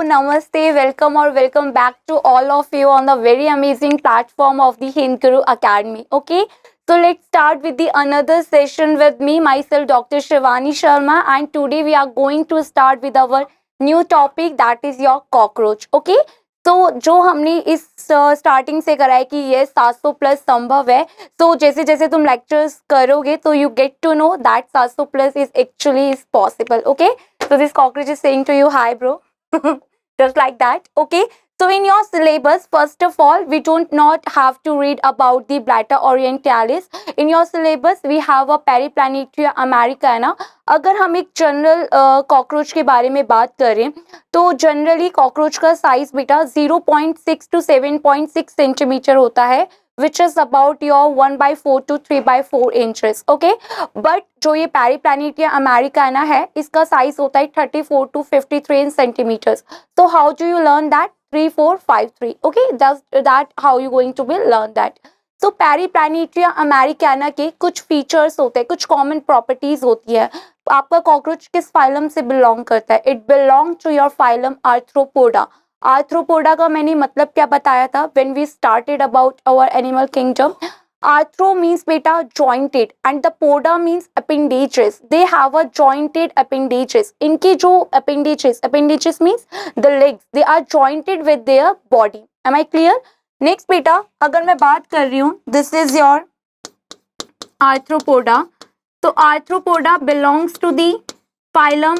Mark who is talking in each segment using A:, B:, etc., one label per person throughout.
A: namaste, welcome or welcome back to all of you on the very amazing platform of the Hind Guru Academy. Okay, so let's start with the another session with me, myself, Dr. Shivani Sharma, and today we are going to start with our new topic that is your cockroach. Okay, तो जो हमने इस starting से करा है कि ये 700 plus संभव है, तो जैसे जैसे तुम लेक्चर्स करोगे तो you get to know that 700 plus is actually is possible. Okay, so this cockroach is saying to you, hi bro. Just like that. Okay, so in your syllabus, first of all, we don't not have to read about the Blatta orientalis. In your syllabus we have a Periplanetria americana. अगर हम एक general cockroach के बारे में बात करें तो generally cockroach का साइज बेटा 0.6 to 7.6 सेंटीमीटर होता है, which is about your 1/4 to 3/4 inches. Okay, but जो ये Periplanetria americana है इसका साइज होता है 34 to 53 centimeters. So how do you learn that? 3 4 5 3. Okay, that how you going to be learn that. So Periplanetria americana के कुछ features होते हैं, कुछ कॉमन प्रॉपर्टीज होती है. आपका कॉकरोच किस फाइलम से बिलोंग करता है? It belong to your phylum Arthropoda. Arthropoda का मैंने मतलब क्या बताया था when we started about our animal kingdom? Arthro means बेटा jointed and the poda means appendages. They have a jointed appendages. इनकी जो appendages means the legs, they are jointed with their body. Am I clear? Next बेटा अगर मैं बात कर रही हूँ, दिस इज योर आर्थ्रोपोडा. तो Arthropoda belongs to the phylum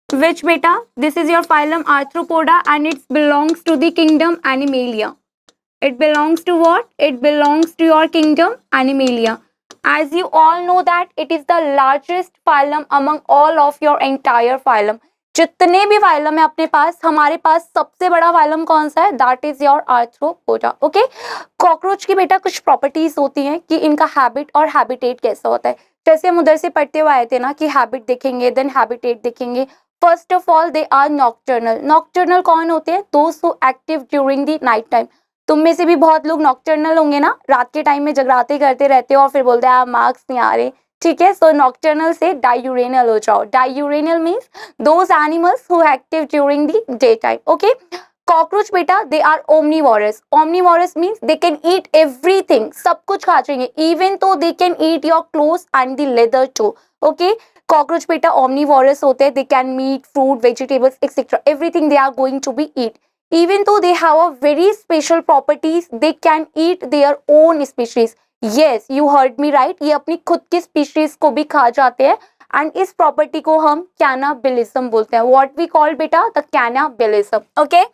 A: which beta? This is your phylum Arthropoda and it belongs to the kingdom Animalia. It belongs to what? It belongs to your kingdom Animalia. As you all know that it is the largest phylum among all of your entire phylum. जितने भी phylum है अपने पास, हमारे पास सबसे बड़ा phylum कौन सा है? That is your arthropoda. Okay, cockroach की बेटा कुछ प्रॉपर्टीज होती हैं कि इनका हैबिट और हैबिटेट कैसा होता है. जैसे हम उधर से पढ़ते हुए आए थे ना कि हैबिट देखेंगे देन हैबिटेट देखेंगे. First of all they are nocturnal. Nocturnal कौन होते हैं? दोस्त who active during the night time. तुम में से भी बहुत लोग नॉक्टर्नल होंगे ना, रात के टाइम में जगराते करते रहते हो और फिर बोलते हैं आप मार्क्स नहीं आ रहे. ठीक है, सो नॉक्टर्नल से डायूरेनल हो जाओ. Diurnal means those animals who active during the day time. Okay, cockroach बेटा they are omnivorous. Omnivorous means they can eat everything. सब कुछ खा जाएंगे, even though they can eat your clothes and the leather too. Okay, cockroach बेटा omnivorous होते हैं. They can meat fruit vegetables etcetera, everything they are going to be eat. Even though they have a very special properties, they can eat their own species. Yes, you heard me right. ये अपनी खुद की species को भी खा जाते हैं and इस property को हम cannibalism बोलते हैं. What we call बेटा the cannibalism. Okay?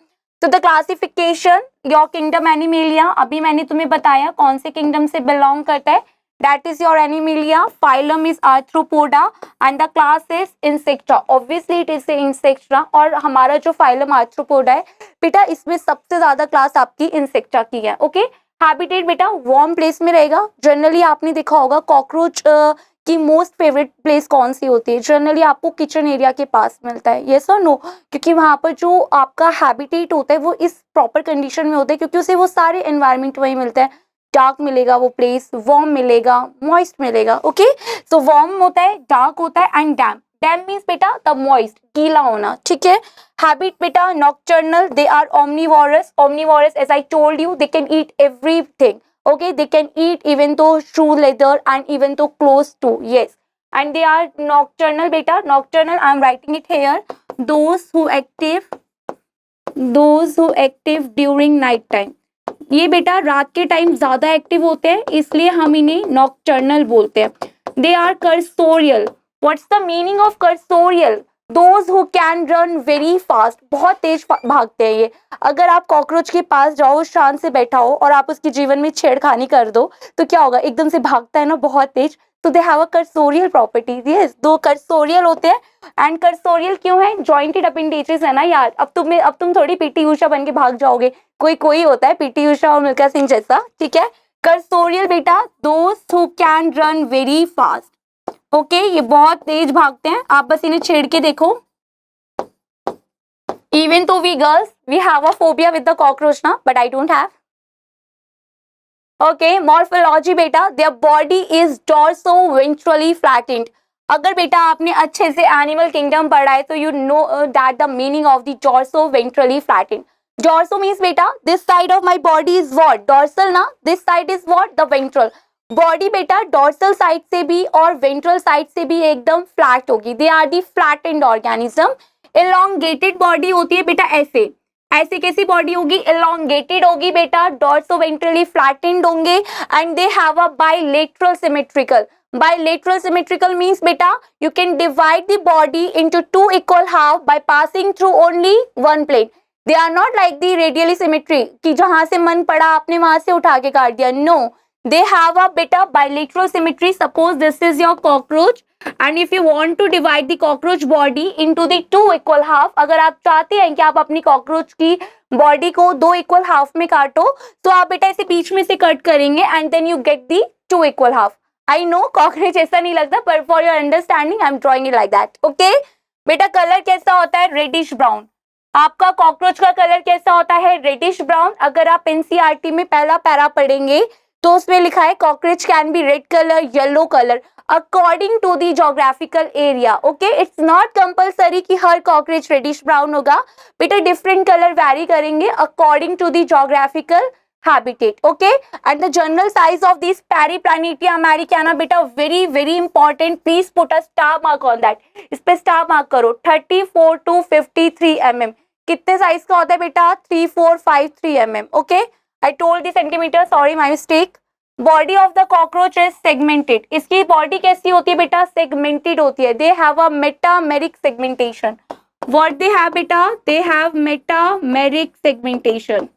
A: तो the classification your kingdom Animalia, अभी मैंने तुम्हें बताया कौन से kingdom से belong करता है. That is your Animalia. Phylum is Arthropoda and the class is Insecta. Obviously it is Insecta. और हमारा जो phylum Arthropoda है बेटा इसमें सबसे ज्यादा क्लास आपकी Insecta की है. ओके, हैबिटेट बेटा वार्म प्लेस में रहेगा. जनरली आपने देखा होगा कॉकरोच की मोस्ट फेवरेट प्लेस कौन सी होती है? जनरली आपको किचन एरिया के पास मिलता है. यस और नो? क्योंकि वहाँ पर जो आपका हैबिटेट होता है वो इस प्रॉपर कंडीशन में होता है क्योंकि उसे वो सारे एनवायरमेंट वही मिलता है. डार्क मिलेगा वो प्लेस, वार्म मिलेगा, मॉइस्ट मिलेगा. ओके, सो वार्म होता है, डार्क होता है एंड डैम्प. डैम्प मीन्स बेटा द मॉइस्ट, गीला होना. ठीक है, हैबिट बेटा nocturnal. They are omnivorous. Omnivorous as I told you they can eat everything. Okay, they can eat even though shoe leather and even though clothes too. Yes, and they are nocturnal beta. Nocturnal, I am writing it here. Those who active during night time. ये बेटा रात के time ज्यादा active होते हैं इसलिए हम इन्हें नॉक्टर्नल बोलते हैं. They are cursorial. What's the meaning of cursorial? Those who can run very fast. बहुत तेज भागते हैं ये. अगर आप कॉकरोच के पास जाओ, शांत से बैठा हो और आप उसके जीवन में छेड़खानी कर दो तो क्या होगा? एकदम से भागता है ना बहुत तेज. तो दे have a cursorial property. Yes, दो कर्सोरियल होते हैं. एंड कर्सोरियल क्यों है? जॉइंटेड अपेंडेजेस है ना यार. अब तुम थोड़ी पीटी उषा बन के भाग जाओगे. कोई होता है पीटी उषा और मिल्खा सिंह जैसा. ठीक है, कर्सोरियल बेटा दोस्त who can run very fast. Okay, ये बहुत तेज भागते हैं. आप बस इन्हें छेड़ के देखो. Even though we girls we have a phobia with the cockroach ना, but I don't have. Okay, morphology beta, their body is dorso-ventrally flattened. अगर बेटा आपने अच्छे से एनिमल किंगडम पढ़ा है तो you know that the meaning of the dorso ventrally flattened. Dorso means बेटा this side of my body is what, dorsal ना, this side is what, the ventral. Body बेटा डॉर्सल साइड से भी और ventral side से भी एकदम flat होगी. They are the flattened organism. Elongated body होती है बेटा ऐसे, ऐसे कैसी बॉडी होगी, एलोंगेटेड होगी बेटा, डॉर्सो वेंट्रली फ्लैटेंड होंगे and they have a bilateral symmetrical. Bilateral symmetrical means beta you can divide the body into two equal half by passing through only one plane. They are not like the radially symmetry कि जहां से मन पड़ा आपने वहां से उठा के काट दिया. No, they have a beta bilateral symmetry. Suppose this is your cockroach and if you want to divide the cockroach body into the two equal half, अगर आप चाहते हैं कि आप अपनी कॉकरोच की बॉडी को दो इक्वल हाफ में काटो तो आप बेटा इसे बीच में से कट करेंगे and then you get the two equal half. I know cockroach ऐसा नहीं लगता पर for your understanding I am drawing it like that. Okay बेटा कलर कैसा होता है, रेडिश ब्राउन. आपका कॉकरोच का कलर कैसा होता है, रेडिश ब्राउन. अगर आप एनसीईआरटी में पहला पैरा पढ़ेंगे तो उसमें लिखा है cockroach can be red colour, yellow colour according to the geographical area. Okay it's not compulsory कि हर कॉकरोच रेडिश ब्राउन होगा बेटा, डिफरेंट कलर वैरी करेंगे according to the geographical habitat. Okay, and the general size of these Periplanitia americana beta very important. Please put a star mark on that. इस पे star mark करो. 34 to 53 mm. कितने size का होता है बेटा, 3453 mm. Okay, I told the centimeter, sorry my mistake. Body of the cockroach is segmented. इसकी body कैसी होती है बेटा, segmented होती है. They have a metameric segmentation. What they have बेटा, they have metameric segmentation.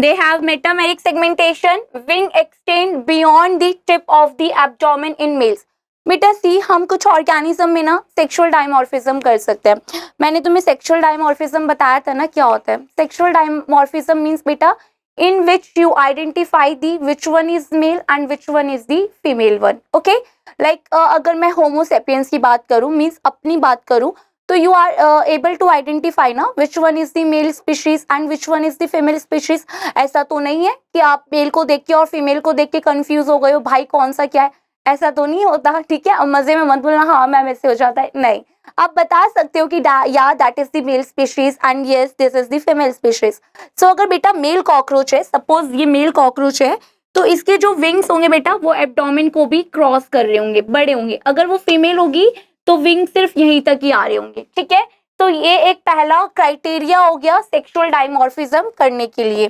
A: They have metameric segmentation. Wing extend beyond the tip of the abdomen in males. बेटा सी हम कुछ ऑर्गेनिज्म में ना सेक्सुअल डायमॉर्फिज्म कर सकते हैं. मैंने तुम्हें सेक्सुअल डायमॉर्फिज्म बताया था ना क्या होता है. सेक्सुअल डायमॉर्फिज्म मीन्स बेटा in which you identify the which one is male and which one is the female one. Okay, like अगर मैं होमो सेपियंस की बात करूँ मीन्स अपनी बात करूँ तो you are able to identify ना which one is the male species and which one is the female species. ऐसा तो नहीं है कि आप मेल को देख के और फीमेल को देख के कंफ्यूज हो गए हो भाई कौन सा क्या है, ऐसा तो नहीं होता. ठीक है, अब मजे में मत बोलना हाँ मैम ऐसे हो जाता है, नहीं. आप बता सकते हो कि या that is the male species and yes this is the female species. So अगर बेटा मेल कॉकरोच है, सपोज ये मेल कॉकरोच है तो इसके जो विंग्स होंगे बेटा वो एब्डोमेन को भी क्रॉस कर रहे होंगे, बड़े होंगे. अगर वो फीमेल होगी तो विंग सिर्फ यहीं तक ही आ रहे होंगे. ठीक है, तो ये एक पहला क्राइटेरिया हो गया सेक्सुअल डायमॉर्फिज्म करने के लिए.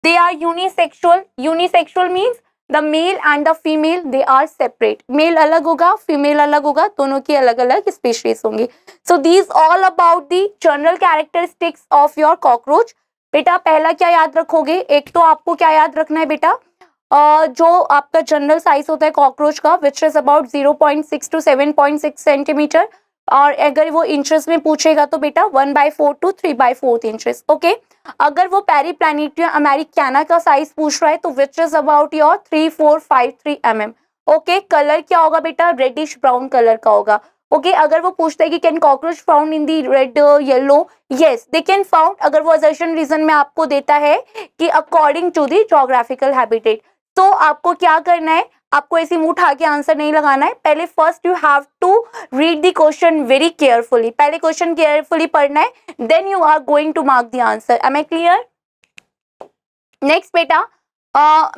A: They are unisexual. Unisexual means the male and the female they are separate. Male अलग होगा, फीमेल अलग होगा, दोनों की अलग अलग स्पीशीज होंगी. So these all about the general characteristics of your cockroach. बेटा पहला क्या याद रखोगे, एक तो आपको क्या याद रखना है बेटा, जो आपका जनरल साइज होता है कॉकरोच का which is about 0.6 to 7.6 centimetre. और अगर वो इंचेस में पूछेगा तो बेटा 1/4 to 3/4 इंचेस. ओके, अगर वो पेरीप्लैनेटिया अमेरिकाना का साइज पूछ रहा है तो which is about your 3453 mm. Okay, colour क्या होगा बेटा, रेडिश ब्राउन कलर का होगा. ओके, अगर वो पूछता है कि can cockroach found in the red yellow, yes they can found. अगर वो असर्शन रीजन में आपको देता है कि according to the geographical habitat, तो आपको क्या करना है, आपको ऐसी मुंह उठा के आंसर नहीं लगाना है. पहले first you have to read the question very carefully. पहले क्वेश्चन केयरफुली पढ़ना है, then you are going to mark the answer. Am I clear? Next बेटा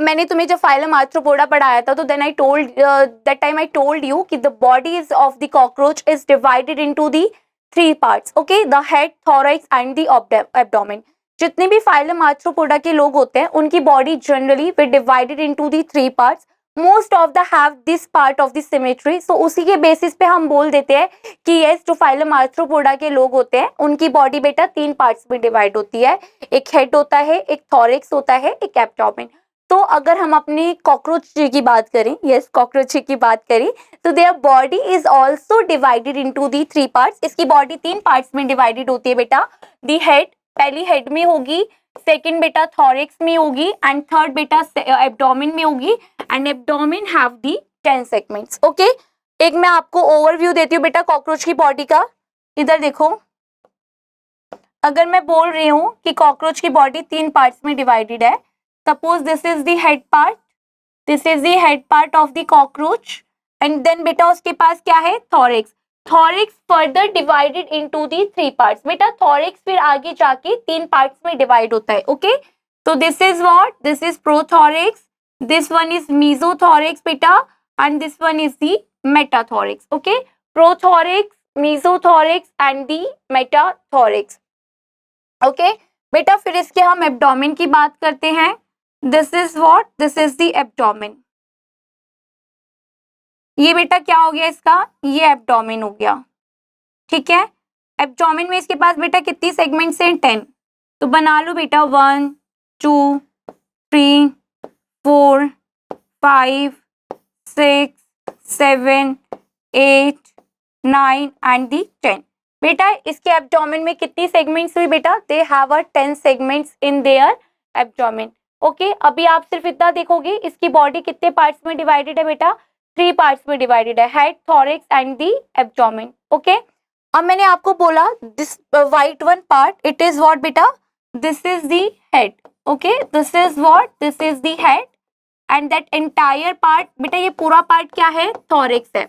A: मैंने तुम्हें जब फाइलम आर्थ्रोपोडा पढ़ाया था तो then I told that time I told you कि the bodies of the cockroach is divided into the 3 parts. Okay, the head, thorax and the abdomen. जितने भी फाइलम आर्थ्रोपोडा के लोग होते हैं उनकी बॉडी जनरली वे divided into the 3 parts. Most of the have this part of the symmetry. So उसी के बेसिस पे हम बोल देते हैं कि यस जो फाइलम आर्थ्रोपोडा के लोग होते हैं उनकी बॉडी बेटा 3 पार्ट्स में डिवाइड होती है. एक हेड होता है, एक थोरैक्स होता है, एक एब्डोमेन. तो अगर हम अपनी कॉकरोच की बात करें, यस कॉकरोच की बात करें तो their body is also divided into the 3 parts. इसकी बॉडी 3 पार्ट्स में डिवाइडेड होती है बेटा. दी हेड पहली हेड में होगी, सेकंड बेटा थोरैक्स में होगी एंड थर्ड बेटा एब्डोमेन में होगी and abdomen have the 10 segments. Okay, एक मैं आपको ओवरव्यू देती हूँ बेटा कॉकरोच की बॉडी का. इधर देखो, अगर मैं बोल रही हूँ कि कॉकरोच की बॉडी 3 पार्ट्स में डिवाइडेड है, suppose this is the head part, this is the head part of the cockroach and then बेटा उसके पास क्या है, thorax. Thorax further divided into the 3 parts. बेटा थॉरिक्स फिर आगे जाके 3 पार्ट्स में डिवाइड होता है. ओके, तो this is what, this is prothorax, this one is mesothorax beta and this one is the metathorax. Okay, prothorax, mesothorax and the metathorax. Okay बेटा, फिर इसके हम एब्डोमेन की बात करते हैं. This is what, this is the abdomen. ये बेटा क्या हो गया इसका, ये एब्डोमेन हो गया. ठीक है, एब्डोमेन में इसके पास बेटा कितनी सेगमेंट्स हैं, 10. तो बना लो बेटा 1 2 3 4 5 6 7 8 9 एंड दी 10. बेटा इसके एब्डोमेन में कितनी सेगमेंट्स हुई बेटा, they have 10 segments in their abdomen. Okay, अभी आप सिर्फ इतना देखोगे इसकी बॉडी कितने पार्ट्स में डिवाइडेड है बेटा, 3 पार्ट्स में डिवाइडेड है, head, thorax and the abdomen. Okay, अब मैंने आपको बोला this white one part, it is what बेटा, this is the head. Okay, this is what, this is the head and that entire part, बेटा ये पूरा पार्ट क्या है, थॉरिक्स है.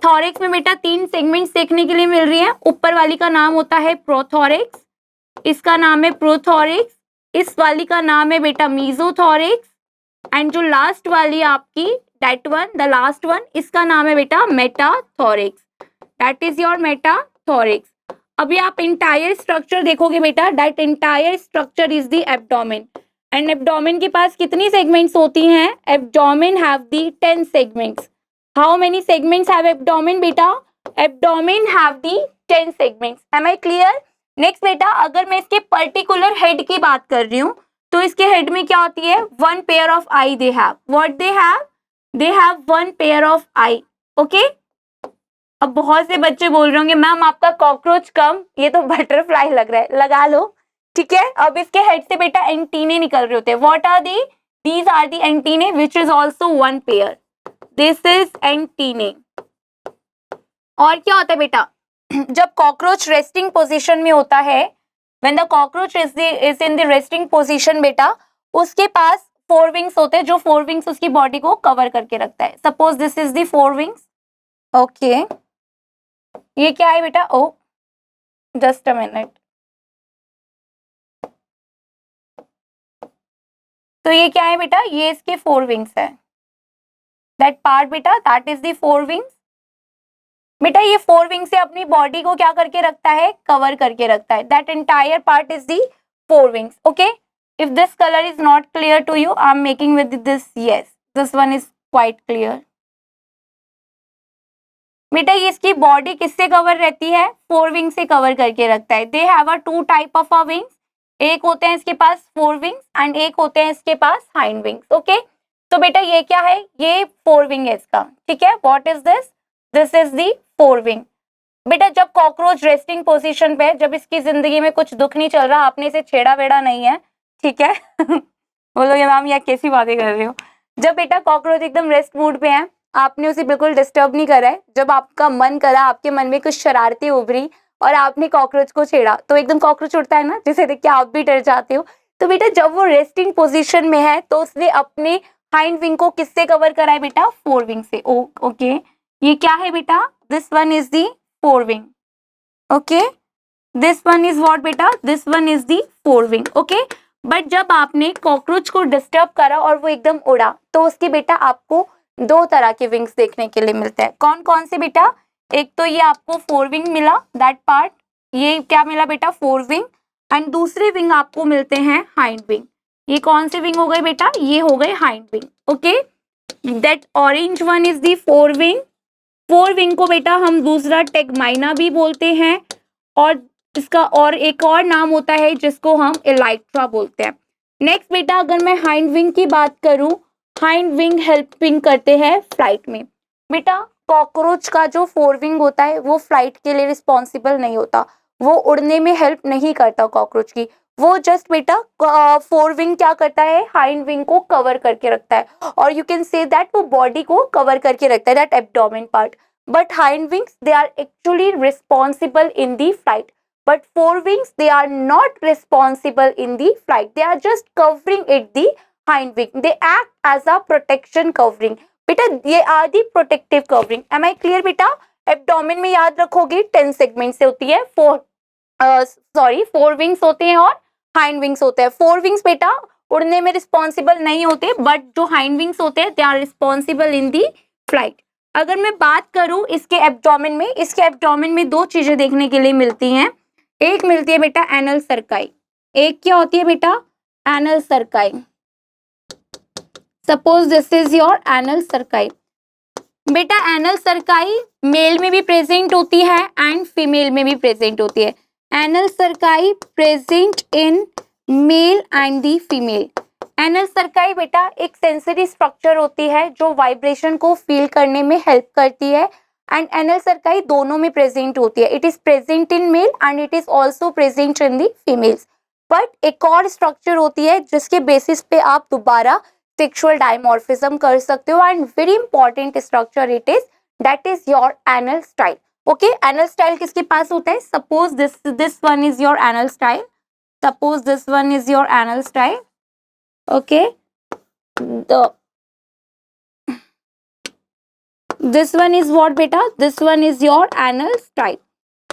A: थॉरिक्स में बेटा 3 सेगमेंट्स देखने के लिए मिल रही है. ऊपर वाली का नाम होता है प्रोथॉरिक्स, इसका नाम है प्रोथॉरिक्स, इस वाली का नाम है बेटा मीजोथॉरिक्स एंड जो लास्ट वाली आपकी that one, the last one, इसका नाम है बेटा metathorax. That is your metathorax. अभी आप इंटायर स्ट्रक्चर देखोगे बेटा, that entire structure is the abdomen and abdomen के पास कितनी सेगमेंट्स होती हैं, abdomen have the 10 segments. How many segments have abdomen बेटा, abdomen have the 10 segments. Am I clear? Next बेटा, अगर मैं इसके पर्टिकुलर हेड की बात कर रही हूँ तो इसके हेड में क्या होती है, 1 pair of I they have. What they have, they have 1 pair of I. Okay, अब बहुत से बच्चे बोल रहे होंगे मैम आपका कॉकरोच कम, ये तो बटरफ्लाई लग रहा है, लगा लो. ठीक है, अब इसके हेड से बेटा एंटीने निकल रहे होते हैं. What are the, these are the antennae which is also 1 pair. This is antennae. और क्या होता है बेटा, जब कॉकरोच रेस्टिंग पोजीशन में होता है, when the cockroach is in the resting position बेटा, उसके पास 4 विंग्स होते हैं, जो 4 विंग्स उसकी बॉडी को कवर करके रखता है. Suppose this is the 4 wings. Okay, ये क्या है बेटा, ओ जस्ट अ मिनट. तो ये क्या है बेटा, ये इसके 4 विंग्स है. दैट पार्ट बेटा, दैट इज द 4 विंग्स. बेटा ये 4 विंग से अपनी बॉडी को क्या करके रखता है, कवर करके रखता है. That entire part is the 4 wings. Okay, if this colour is not clear to you, I am making with this, yes this one is quite clear. बेटा ये इसकी बॉडी किससे कवर रहती है, 4 विंग से कवर करके रखता है. They have a 2 type of a wings. एक होते हैं इसके पास 4 विंग्स एंड एक होते हैं इसके पास हाइंड विंग्स. ओके, तो बेटा ये क्या है, ये 4 विंग है इसका. ठीक है, what is this, this is the 4 wing. बेटा जब कॉकरोच रेस्टिंग पोजीशन पे है, जब इसकी जिंदगी में कुछ दुख नहीं चल रहा, आपने इसे छेड़ा वेड़ा नहीं है, ठीक है बोलोगे मैम ये कैसी बातें कर रहे हो. जब बेटा कॉकरोच एकदम रेस्ट मूड पे है, आपने उसे बिल्कुल डिस्टर्ब नहीं करा है, जब आपका मन करा, आपके मन में कुछ शरारतें उभरी और आपने कॉकरोच को छेड़ा, तो एकदम कॉकरोच उड़ता है ना, जिसे देख के आप भी डर जाते हो. तो बेटा जब वो रेस्टिंग पोजीशन में है तो उसने अपने हाइंड विंग को किससे कवर करा है बेटा, 4 विंग से. ओके, ये क्या है बेटा, this one is the 4 wing. Okay, this one is what बेटा, this one is the 4 wing. Okay, but जब आपने कॉकरोच को डिस्टर्ब करा और वो एकदम उड़ा, तो उसके बेटा आपको 2 तरह के विंग्स देखने के लिए मिलते हैं. कौन कौन से बेटा, एक तो ये आपको 4 विंग मिला, दैट पार्ट, ये क्या मिला बेटा, 4 विंग, एंड दूसरे विंग आपको मिलते हैं हाइंड विंग. ये कौन से विंग हो गए बेटा, ये हो गए hind wing. Okay, that orange one is the 4 wing. 4 wing को बेटा हम दूसरा टेगमाइना भी बोलते हैं और इसका और एक और नाम होता है जिसको हम एलाइट्रा बोलते हैं. नेक्स्ट बेटा अगर मैं हाइंड विंग की बात करूं, हाइंड विंग हेल्पिंग करते हैं फ्लाइट में. बेटा कॉकरोच का जो 4 विंग होता है वो फ्लाइट के लिए रिस्पॉन्सिबल नहीं होता, वो उड़ने में हेल्प नहीं करता कॉकरोच की. वो जस्ट बेटा 4 विंग क्या करता है, हाइंड विंग को कवर करके रखता है, और यू कैन से दैट वो बॉडी को कवर करके रखता है, that abdomen part. But hind wings they are actually responsible in the flight, but 4 wings they are not responsible in the flight, they are just covering it the hind wing. They act as a protection covering. बेटा ये are the protective covering. Am I clear बेटा? Abdomen में याद रखोगे 10 segment से होती है, 4 wings होते हैं और हाइंड विंग्स होते हैं. 4 विंग्स बेटा उड़ने में रिस्पॉन्सिबल नहीं होते, बट जो हाइंड विंग्स होते हैं they are responsible in the flight. अगर मैं बात करूं इसके एब्डोमेन में, इसके एब्डोमेन में 2 चीजें देखने के लिए मिलती हैं. एक मिलती है बेटा एनल सर्काई. एक क्या होती है बेटा? Anal cerci. Suppose this is your anal cerci. बेटा एनल सर्काई मेल में भी प्रेजेंट होती है एंड फीमेल में भी प्रेजेंट होती है. Anal cerci present in male and the female. Anal cerci बेटा एक सेंसरी स्ट्रक्चर होती है जो वाइब्रेशन को फील करने में हेल्प करती है, एंड एनल सर्काई दोनों में प्रेजेंट होती है. It is present in male and it is also present in the females. But एक और स्ट्रक्चर होती है जिसके बेसिस पे आप दोबारा सेक्सुअल डायमॉर्फिज्म कर सकते हो, and very important structure it is, that is your anal style. Okay, anal style किसके पास होता है? Suppose this one is your anal style. Suppose this one is your anal style. Okay, this one is what beta? This one is your anal style.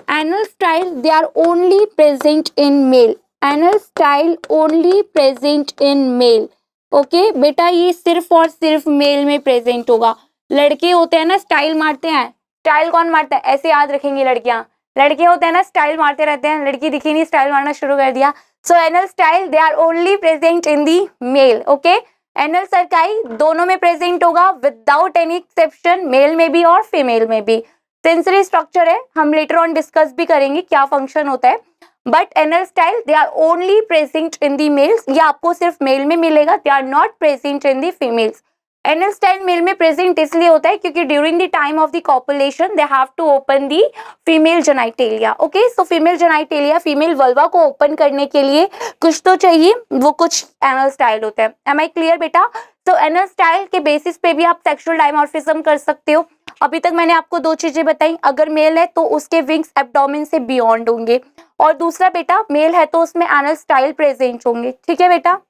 A: Anal style they are only present in male. Anal style only present in male. Okay बेटा ये सिर्फ और सिर्फ male में present होगा. लड़के होते हैं ना स्टाइल मारते हैं. स्टाइल कौन मारता है? ऐसे याद रखेंगे लड़कियां. लड़के होते हैं ना स्टाइल मारते रहते हैं. लड़की दिखी नहीं स्टाइल मारना शुरू कर दिया. So anal style they are only present in the male. Okay. Anal cerci दोनों में प्रेजेंट होगा विदाउट एनी एक्सेप्शन, मेल में भी और फीमेल में भी. सेंसरी स्ट्रक्चर है, हम लेटर ऑन डिस्कस भी करेंगे क्या फंक्शन होता है. But anal style they are only present in the males. ये आपको सिर्फ मेल में मिलेगा, they are not present in the females. Anal style male में प्रेजेंट इसलिए होता है क्योंकि during the time of the copulation they have to open the female genitalia. Okay, so female genitalia, female vulva को open करने के लिए कुछ तो चाहिए, वो कुछ एनल स्टाइल होता है. एम आई क्लियर बेटा? तो एनल स्टाइल के बेसिस पे भी आप सेक्सुअल डायमॉर्फिज्म कर सकते हो. अभी तक मैंने आपको 2 चीजें बताई. अगर मेल है तो उसके विंग्स एब्डोमेन से बियॉन्ड होंगे, और दूसरा बेटा मेल है तो उसमें एनल स्टाइल प्रेजेंट होंगे. ठीक है बेटा,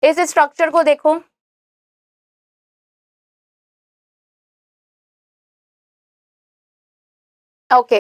A: इस स्ट्रक्चर को देखो. ओके,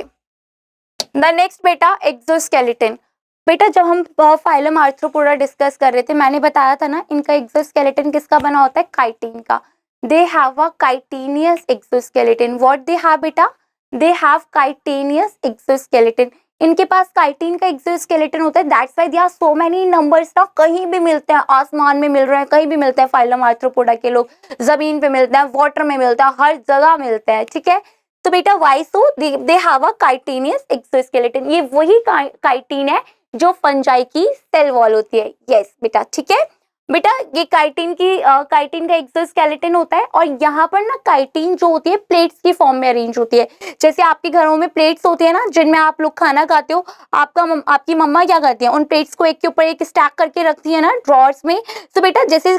A: द नेक्स्ट बेटा एक्सोस्केलेटन. बेटा जब हम फाइलम आर्थ्रोपोडा डिस्कस कर रहे थे मैंने बताया था ना इनका एक्सोस्केलेटन किसका बना होता है? काइटिन का. They have a chitinous exoskeleton. What they have बेटा? They have chitinous exoskeleton. इनके पास काइटिन का एक्सोस्केलेटन होता है. That's why there are so many numbers ना. कहीं भी मिलते हैं, आसमान में मिल रहे हैं, कहीं भी मिलते हैं फाइलम आर्थ्रोपोडा के लोग, जमीन पे मिलता है, वाटर में मिलता है, हर जगह मिलता है. ठीक है, तो बेटा why so they have a chitinous exoskeleton. ये वही काइटिन है जो फंजाई की सेल वॉल होती है. यस बेटा, ठीक है बेटा, ये काइटिन का एक्सोस्केलेटन होता है. और यहाँ पर ना काइटिन जो होती है प्लेट्स की फॉर्म में अरेंज होती है. जैसे आपके घरों में प्लेट्स होती है ना जिनमें आप लोग खाना खाते हो, आपकी मम्मा क्या करती है? उन प्लेट्स को एक के ऊपर एक स्टैक करके रखती है ना ड्रॉर्स में. तो बेटा जैसे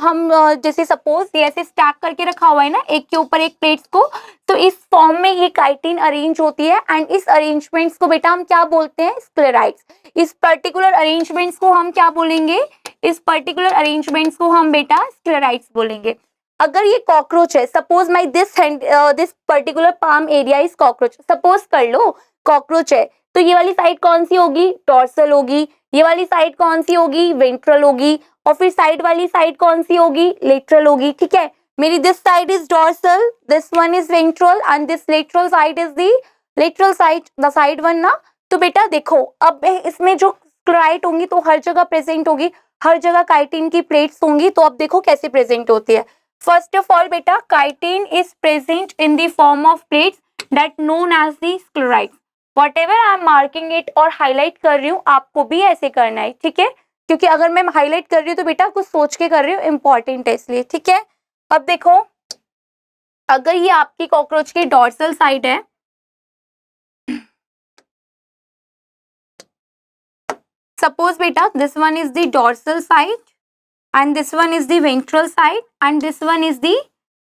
A: हम जैसे सपोज ये ऐसे स्टैक करके रखा हुआ है ना एक के ऊपर एक प्लेट्स को, तो इस फॉर्म में ये काइटिन अरेंज होती है. एंड इस अरेंजमेंट्स को बेटा हम क्या बोलते हैं? स्क्लेराइड्स. इस पर्टिकुलर अरेंजमेंट्स को हम क्या बोलेंगे? इस पर्टिकुलर अरेंजमेंट्स को हम बेटा स्क्लेराइड्स बोलेंगे. अगर ये कॉकरोच है, suppose my this particular palm area is cockroach. Suppose कर लो कॉकरोच है, तो ये वाली साइड कौन सी होगी? डॉर्सल होगी. ये वाली साइड कौन सी होगी? वेंट्रल होगी. और फिर साइड वाली साइड कौन सी होगी? लेटरल होगी. ठीक है, मेरी this side is dorsal, this one is ventral and this lateral side is the lateral side, the side one ना. तो बेटा देखो अब इसमें जो क्लोराइड होंगी तो हर जगह प्रेजेंट होगी, हर जगह काइटिन की प्लेट्स होंगी. तो अब देखो कैसे प्रेजेंट होती है. फर्स्ट ऑफ ऑल बेटा chitin is present in the form of plates that known as the sclerites. Whatever I am marking it और हाईलाइट कर रही हूँ आपको भी ऐसे करना है. ठीक है, क्योंकि अगर मैं हाईलाइट कर रही हूँ तो बेटा कुछ सोच के कर रही हूँ, इंपॉर्टेंट है इसलिए. ठीक है, अब देखो अगर ये आपकी कॉकरोच की डॉर्सल साइड है, suppose beta this one is the dorsal side and this one is the ventral side and this one is the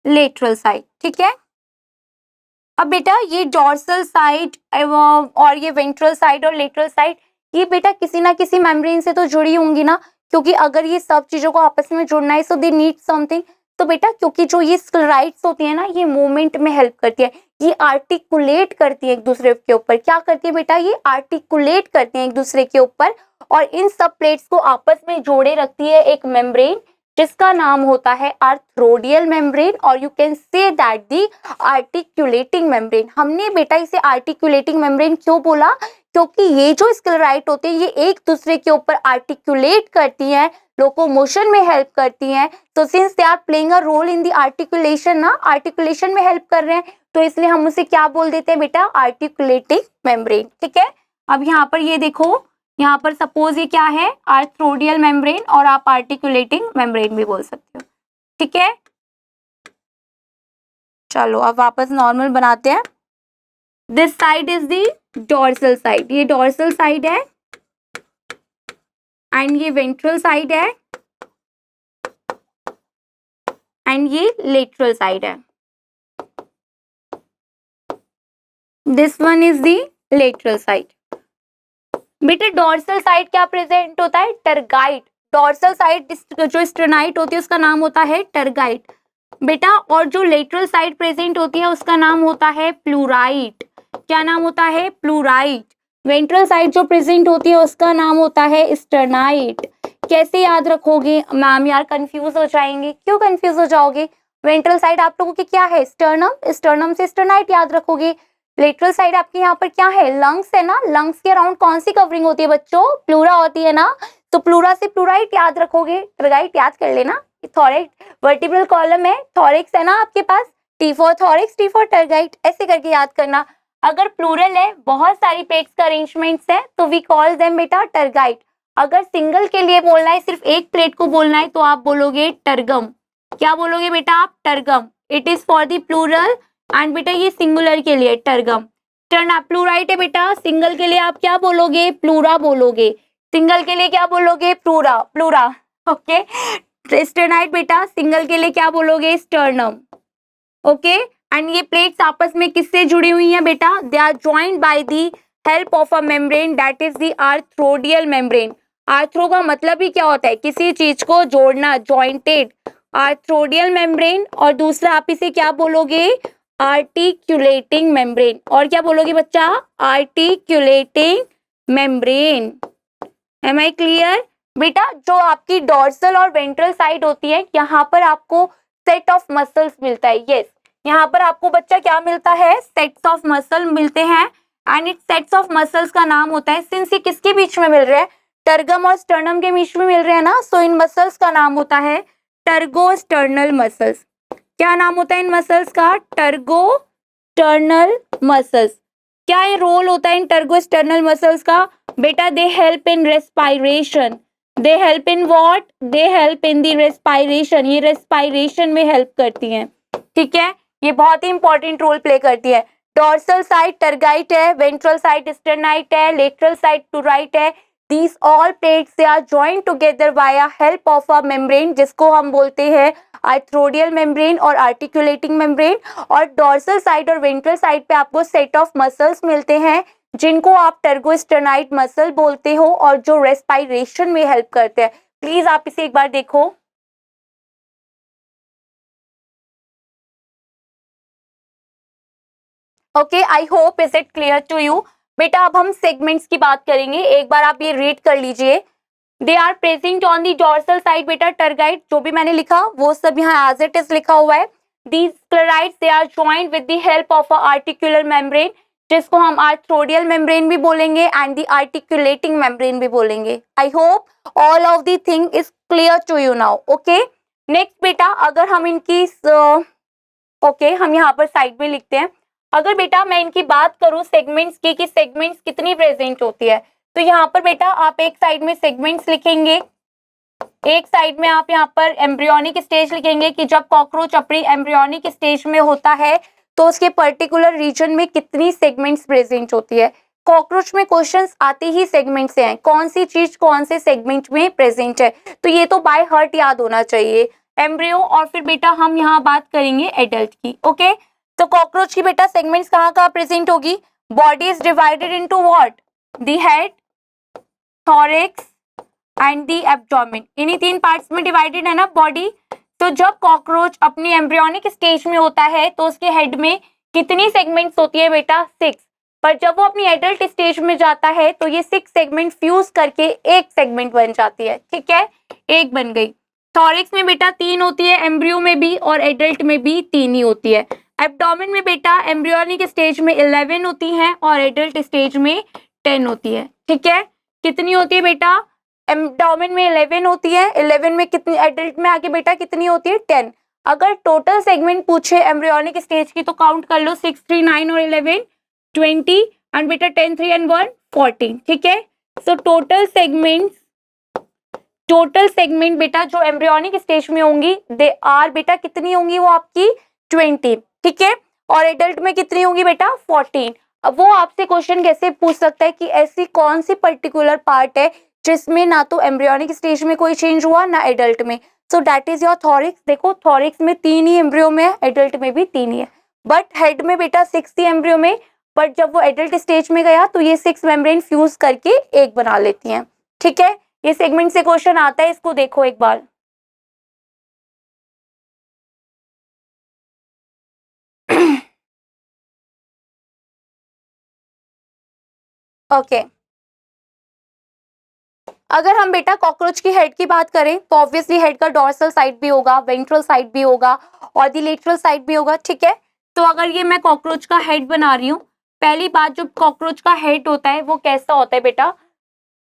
A: lateral side. ठीक है, अब बेटा ये डॉर्सल साइड और ये वेंट्रल साइड और लेटरल साइड ये बेटा किसी ना किसी मेम्ब्रेन से तो जुड़ी होंगी ना. क्योंकि अगर ये सब चीजों को आपस में जुड़ना है, सो दे नीड समथिंग। तो बेटा क्योंकि जो ये स्क्लेराइड्स होती है ना, ये मूवमेंट में हेल्प करती है, ये आर्टिकुलेट करती है एक दूसरे के ऊपर। क्या करती है बेटा? ये आर्टिकुलेट करती है एक दूसरे के ऊपर, और इन सब प्लेट्स को आपस में जोड़े रखती है एक मेम्ब्रेन, जिसका नाम होता है आर्थ्रोडियल मेम्ब्रेन, और you can say that the articulating membrane. हमने बेटा इसे आर्टिकुलेटिंग मेम्ब्रेन क्यों बोला? क्योंकि ये जो स्क्लेराइड होते हैं, ये एक दूसरे के ऊपर आर्टिकुलेट करती हैं, लोकोमोशन में हेल्प करती हैं। तो since they are playing a role in the articulation ना, आर्टिकुलेशन में हेल्प कर रहे हैं, तो इसलिए हम उसे क्या बोल देते हैं बेटा? Articulating membrane. ठीक है, अब यहाँ पर ये देखो, यहाँ पर सपोज ये क्या है? आर्थ्रोडियल मेम्ब्रेन, और आप आर्टिकुलेटिंग मेम्ब्रेन भी बोल सकते हो। ठीक है, चलो अब वापस नॉर्मल बनाते हैं। This side is the dorsal side, ये डोर्सल साइड है, एंड ये वेंट्रल साइड है, एंड ये लेटरल साइड है। This one is the lateral side. बेटा डोर्सल साइड क्या प्रेजेंट होता है? टरगाइट। डोर्सल साइड जो स्टेनाइट होती है उसका नाम होता है टरगाइट बेटा, और जो लेटरल साइड प्रेजेंट होती है उसका नाम होता है प्लूराइट। क्या नाम होता है? प्लूराइट। वेंट्रल साइड जो प्रेजेंट होती है उसका नाम होता है स्टर्नाइट। कैसे याद रखोगे मैम? यार कंफ्यूज हो जाएंगे। क्यों कंफ्यूज हो जाओगे? वेंट्रल साइड आप लोगों की क्या है? स्टर्नम। स्टर्नम से स्टर्नाइट याद रखोगे। लेटरल साइड आपके यहाँ पर क्या है? लंग्स है ना। लंग्स के अराउंड कौन सी कवरिंग होती है बच्चों? प्लूरा होती है ना। तो प्लूरा से प्लूराइट याद रखोगे। ट्रगाइट याद कर लेना। थॉरेक्स वर्टिब्रल कॉलम है, थॉरेक्स है ना आपके पास, T for thorax, T for tergite, ऐसे करके याद करना। अगर प्लूरल है, बहुत सारी प्लेट्स का अरेंजमेंट्स है, तो वी कॉल देम बेटा टरगाइट। अगर सिंगल के लिए बोलना है, सिर्फ एक प्लेट को बोलना है, तो आप बोलोगे टरगम। क्या बोलोगे बेटा आप? Tergum. It is for the plural, and बेटा ये सिंगुलर के लिए टरगम। टर्न प्लूराइट है बेटा, सिंगल के लिए आप क्या बोलोगे? प्लूरा बोलोगे। सिंगल के लिए क्या बोलोगे? Pleura, pleura. ओके। स्टर्नाइट बेटा, सिंगल के लिए क्या बोलोगे? स्टर्नम। ओके, एंड ये प्लेट्स आपस में किससे जुड़ी हुई हैं बेटा? They are joined by the help of a membrane, that is the arthrodial membrane. Arthro का मतलब ही क्या होता है? किसी चीज को जोड़ना, जॉइंटेड। आर्थ्रोडियल मेम्ब्रेन, और दूसरा आप इसे क्या बोलोगे? Articulating membrane. और क्या बोलोगे बच्चा? Articulating membrane. Am I clear? बेटा जो आपकी डोर्सल और वेंट्रल साइड होती है, यहाँ पर आपको सेट ऑफ मसल्स मिलता है। यस, यहाँ पर आपको बच्चा क्या मिलता है? सेट्स ऑफ मसल मिलते हैं, and it sets of muscles का नाम होता है, सिंस ये किसके बीच में मिल रहे हैं? टर्गम और स्टर्नम के बीच में मिल रहे हैं ना, सो इन मसल्स का नाम होता है टर्गोस्टर्नल मसल्स। क्या नाम होता है इन मसल्स का? टर्गोस्टर्नल मसल्स। क्या ये रोल होता है इन टर्गोस्टर्नल मसल्स का? बेटा दे help in respiration. They help in what? They help in the respiration. ये रेस्पायरेशन में हेल्प करती हैं। ठीक है, ये बहुत ही इंपॉर्टेंट रोल प्ले करती है। डोर्सल साइड टरगाइट है, वेंट्रल साइड स्टर्नाइट है, लेटरल साइड प्लूराइट है। These all plates they are joined together via help of a membrane, जिसको हम बोलते हैं आर्थ्रोडियल मेम्ब्रेन और आर्टिकुलेटिंग मेम्ब्रेन। और डोर्सल साइड और वेंट्रल साइड पे आपको सेट ऑफ मसल्स मिलते हैं, जिनको आप टर्गोस्टेनाइट मसल बोलते हो, और जो रेस्पायरेशन में हेल्प करते हैं। प्लीज आप इसे एक बार देखो। Okay, I hope is it clear to you. बेटा अब हम सेगमेंट्स की बात करेंगे, एक बार आप ये रीड कर लीजिए। They are present on the dorsal side बेटा टरगाइट, जो भी मैंने लिखा वो सब यहाँ एज इट इज लिखा हुआ है। These sclerites they are joined with the help of a articular membrane, जिसको हम आर्थ्रोडियल मेम्ब्रेन भी बोलेंगे एंड दी आर्टिकुलेटिंग मेम्ब्रेन भी बोलेंगे। I hope all of the thing is clear to you now. Okay, next बेटा अगर हम इनकी ओके हम यहाँ पर साइड में लिखते हैं। अगर बेटा मैं इनकी बात करूं सेगमेंट्स की, कि सेगमेंट्स कितनी प्रेजेंट होती है, तो यहाँ पर बेटा आप एक साइड में सेगमेंट्स लिखेंगे, एक साइड में आप यहाँ पर एम्ब्रियोनिक स्टेज लिखेंगे, कि जब कॉकरोच अपनी एम्ब्रियोनिक स्टेज में होता है तो उसके पर्टिकुलर रीजन में कितनी सेगमेंट्स प्रेजेंट होती है। कॉकरोच में क्वेश्चंस आते ही सेगमेंट से हैं, कौन सी चीज कौन से सेगमेंट में प्रेजेंट है, तो ये तो बाय हार्ट याद होना चाहिए। एम्ब्रियो, और फिर बेटा हम यहाँ बात करेंगे एडल्ट की। ओके, तो कॉकरोच की बेटा सेगमेंट्स कहाँ कहाँ प्रेजेंट होगी? Body is divided into what? The head, thorax, and the abdomen. इन्हीं 3 पार्ट्स में डिवाइडेड है ना बॉडी। तो जब कॉकरोच अपनी एम्ब्रियोनिक स्टेज में होता है तो उसके हेड में कितनी सेगमेंट्स होती है बेटा? 6। पर जब वो अपनी एडल्ट स्टेज में जाता है तो ये 6 सेगमेंट फ्यूज करके एक सेगमेंट बन जाती है। ठीक है, एक बन गई। थॉरिक्स में बेटा 3 होती है, एम्ब्रियो में भी और एडल्ट में भी 3 ही होती है। एब्डोमेन में बेटा एम्ब्रियोनिक स्टेज में 11 होती है और एडल्ट स्टेज में 10 होती है। ठीक है, कितनी होती है बेटा? एब्डोमेन में 11 होती है, 11 में कितनी, एडल्ट में आके बेटा कितनी होती है? 10। अगर टोटल सेगमेंट पूछे एम्ब्रियोनिक स्टेज की तो काउंट कर लो, 6, 3, 9 और 11 20 एंड बेटा 10, 3 एंड 1 14। ठीक है, सो टोटल सेगमेंट बेटा जो एम्ब्रियोनिक स्टेज में होंगी दे आर बेटा कितनी होंगी? वो आपकी 20। ठीक है, और एडल्ट में कितनी होंगी बेटा? 14। अब वो आपसे क्वेश्चन कैसे पूछ सकता है कि ऐसी कौन सी पर्टिकुलर पार्ट है जिसमें ना तो एम्ब्रियोनिक स्टेज में कोई चेंज हुआ ना एडल्ट में? So that is your thorax. देखो थॉरिक्स में 3 ही एम्ब्रियो में है, एडल्ट में भी 3 ही है, बट हेड में बेटा 6 ही एम्ब्रियो में। बट जब वो एडल्ट स्टेज में गया तो ये 6 मेम्ब्रेन फ्यूज करके एक बना लेती हैं। ठीक है, ये सेगमेंट से क्वेश्चन आता है, इसको देखो एक बार। ओके अगर हम बेटा कॉकरोच की हेड की बात करें तो ऑब्वियसली हेड का डोर्सल साइड भी होगा, वेंट्रल साइड भी होगा और दी लेटरल साइड भी होगा। ठीक है, तो अगर ये मैं कॉकरोच का हेड बना रही हूँ, पहली बात जो कॉकरोच का हेड होता है वो कैसा होता है बेटा?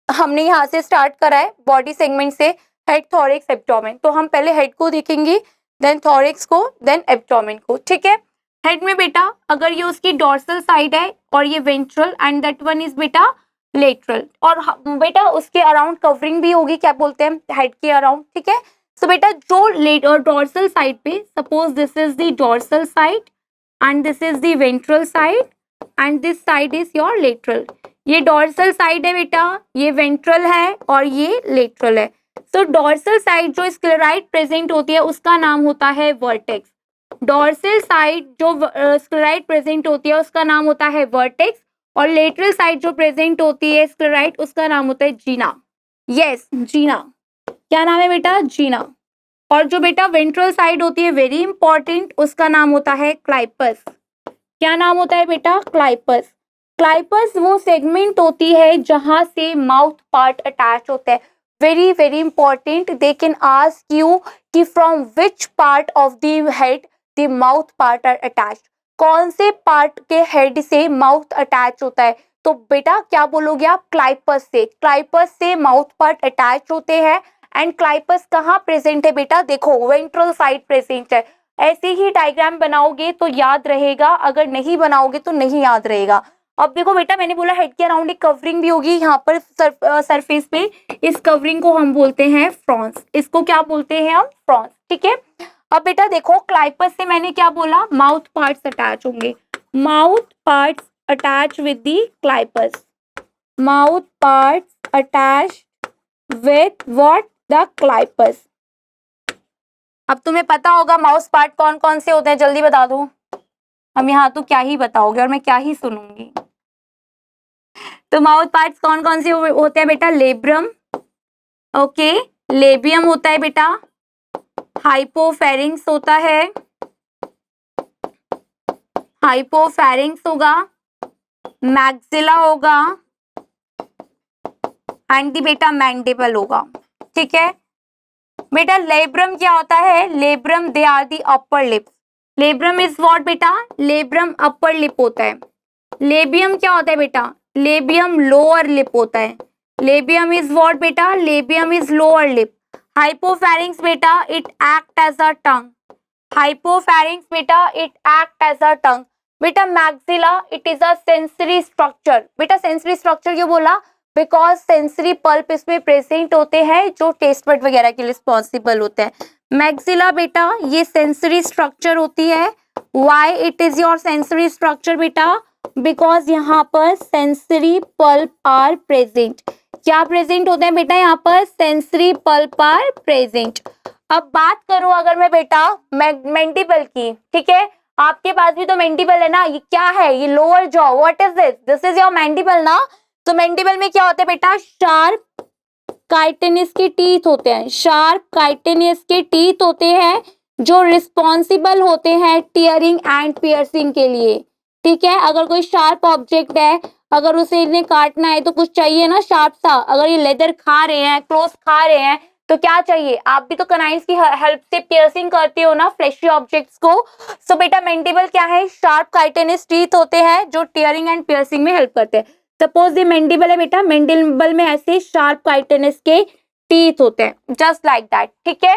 A: हमने यहाँ से स्टार्ट करा है बॉडी सेगमेंट से, हेड, थॉरिक्स, एब्डोमेन। तो हम पहले हेड को देखेंगे, देन थॉरिक्स को, देन एब्डोमेन को। ठीक है, हेड में बेटा अगर ये उसकी डोर्सल साइड है और ये ventral and that one is बेटा लेटरल, और बेटा उसके अराउंड कवरिंग भी होगी, क्या बोलते हैं, हेड के अराउंड। ठीक है, सो बेटा जो डोर्सल साइड पे, suppose this is the dorsal side and this is the ventral side and this side is your lateral. ये डोर्सल साइड है बेटा, ये वेंट्रल है और ये लेटरल है। सो डोर्सल साइड जो स्क्लेराइड प्रेजेंट होती है उसका नाम होता है वर्टेक्स। डोर्सल साइड जो स्क्लेराइड प्रेजेंट होती है उसका नाम होता है वर्टेक्स, और लेटरल साइड जो प्रेजेंट होती है स्क्लेराइड उसका नाम होता है जीना। यस, जीना। क्या नाम है बेटा? जीना। और जो बेटा वेंट्रल साइड होती है, वेरी इंपॉर्टेंट, उसका नाम होता है क्लाइपस। क्या नाम होता है बेटा? क्लाइपस। क्लाइपस वो सेगमेंट होती है जहां से माउथ पार्ट अटैच होता है। Very very important, they can ask you कि from which part of the head the mouth part are attached. कौन से पार्ट के हेड से माउथ अटैच होता है? तो बेटा क्या बोलोगे आप? क्लाइपस से। क्लाइपस से माउथ पार्ट अटैच होते हैं। एंड क्लाइपस कहाँ प्रेजेंट है बेटा? देखो वेंट्रल साइड प्रेजेंट है। ऐसे ही डायग्राम बनाओगे तो याद रहेगा, अगर नहीं बनाओगे तो नहीं याद रहेगा। अब देखो बेटा, मैंने बोला हेड के अराउंड एक कवरिंग भी होगी यहाँ पर सरफेस पे, इस कवरिंग को हम बोलते हैं फ्रॉन्स। इसको क्या बोलते हैं हम? फ्रॉन्स। ठीक है, अब बेटा देखो क्लाइपस से मैंने क्या बोला? माउथ पार्ट्स अटैच होंगे। Mouth parts attach with the clypeus. Mouth parts attach with what? The clypeus. अब तुम्हें पता होगा माउथ पार्ट कौन कौन से होते हैं, जल्दी बता दो। हम यहाँ तो क्या ही बताओगे और मैं क्या ही सुनूंगी। तो माउथ पार्ट्स कौन कौन से होते हैं बेटा? लेब्रम, ओके, लेबियम होता है बेटा, हाइपोफेरिंग्स होता है, हाइपोफेरिंग्स होगा, मैक्सिला होगा एंड दी बेटा मैंडिबल होगा। ठीक है बेटा, लेब्रम क्या होता है? Labrum they are the upper lips. Labrum is what बेटा? लेब्रम अपर लिप होता है। लेबियम क्या होता है बेटा? लेबियम लोअर लिप होता है। लेबियम इज व्हाट बेटा? Labium is lower lip. Hypopharynx बेटा it act as a tongue. Hypopharynx बेटा it act as a tongue. बेटा maxilla it is a sensory structure. बेटा सेंसरी स्ट्रक्चर क्यों बोला? बिकॉज सेंसरी पल्प इसमें प्रेजेंट होते हैं जो टेस्ट बड वगैरह के लिए रिस्पॉन्सिबल होते हैं। मैक्सिला बेटा ये सेंसरी स्ट्रक्चर होती है। Why it is your sensory structure बेटा? बिकॉज यहाँ पर सेंसरी पल्प आर प्रेजेंट। क्या प्रेजेंट होते हैं बेटा यहाँ पर? Sensory palp are present. अब बात करूं अगर मैं बेटा मैंडिबल की, ठीक है, आपके पास भी तो मैंडिबल है ना, ये क्या है? ये lower jaw. What is this? This is your mandible ना। तो मैंडिबल में क्या होता है बेटा? शार्प काइटिनस के टीथ होते हैं, शार्प काइटिनस के टीथ होते हैं जो रिस्पॉन्सिबल होते हैं टीयरिंग एंड पियर्सिंग के लिए। ठीक है, अगर कोई शार्प ऑब्जेक्ट है, अगर उसे इन्हें काटना है तो कुछ चाहिए ना शार्प सा। अगर ये लेदर खा रहे हैं, क्लोथ खा रहे हैं, तो क्या चाहिए? आप भी तो कनाइस की हेल्प से पियर्सिंग करते हो ना फ्लैशी ऑब्जेक्ट्स को। सो बेटा मैंडिबल क्या है? शार्प काइटिनस टीथ होते हैं जो टीयरिंग एंड पियर्सिंग में हेल्प करते हैं। सपोज ये मैंडिबल है बेटा, मैंडिबल में ऐसे शार्प काइटिनस के टीथ होते हैं, जस्ट लाइक दैट। ठीक है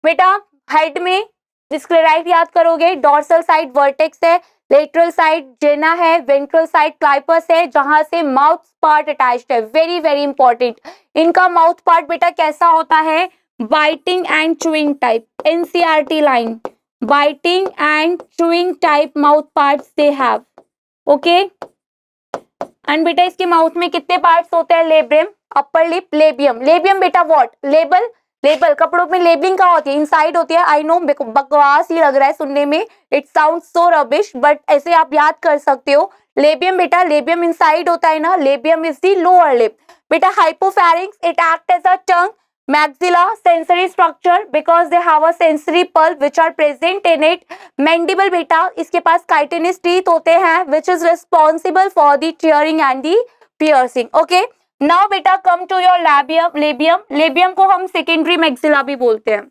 A: बेटा, हेड में स्क्लेराइट याद करोगे, डॉर्सल साइड वर्टेक्स है, लेटरल साइड जेना है, वेंट्रल साइड क्लाइपस है, जहां से माउथ पार्ट अटैच्ड है। वेरी वेरी इंपॉर्टेंट, इनका माउथ पार्ट बेटा कैसा होता है? Biting and chewing type. NCERT line, biting and chewing type mouth parts they have. Okay, and बेटा इसके माउथ में कितने पार्ट्स होते हैं? लेब्रियम, अपर लिप, लेबियम। लेबियम बेटा व्हाट? लेबल, लेबल कपड़ों में लेबलिंग कहाँ होती है? इनसाइड होती है। आई नो बकवास ही लग रहा है सुनने में, it sounds so rubbish, but ऐसे आप याद कर सकते हो। लेबियम बेटा, लेबियम इनसाइड होता है ना, labium is the lower lip. बेटा hypopharynx, it act as a tongue. maxilla, sensory structure because they have a sensory pulp which are present in it. mandible बेटा, इसके पास chitinous teeth होते हैं which is responsible for the tearing and the piercing. Okay, now बेटा come to your labium. labium, labium को हम secondary maxilla भी बोलते हैं।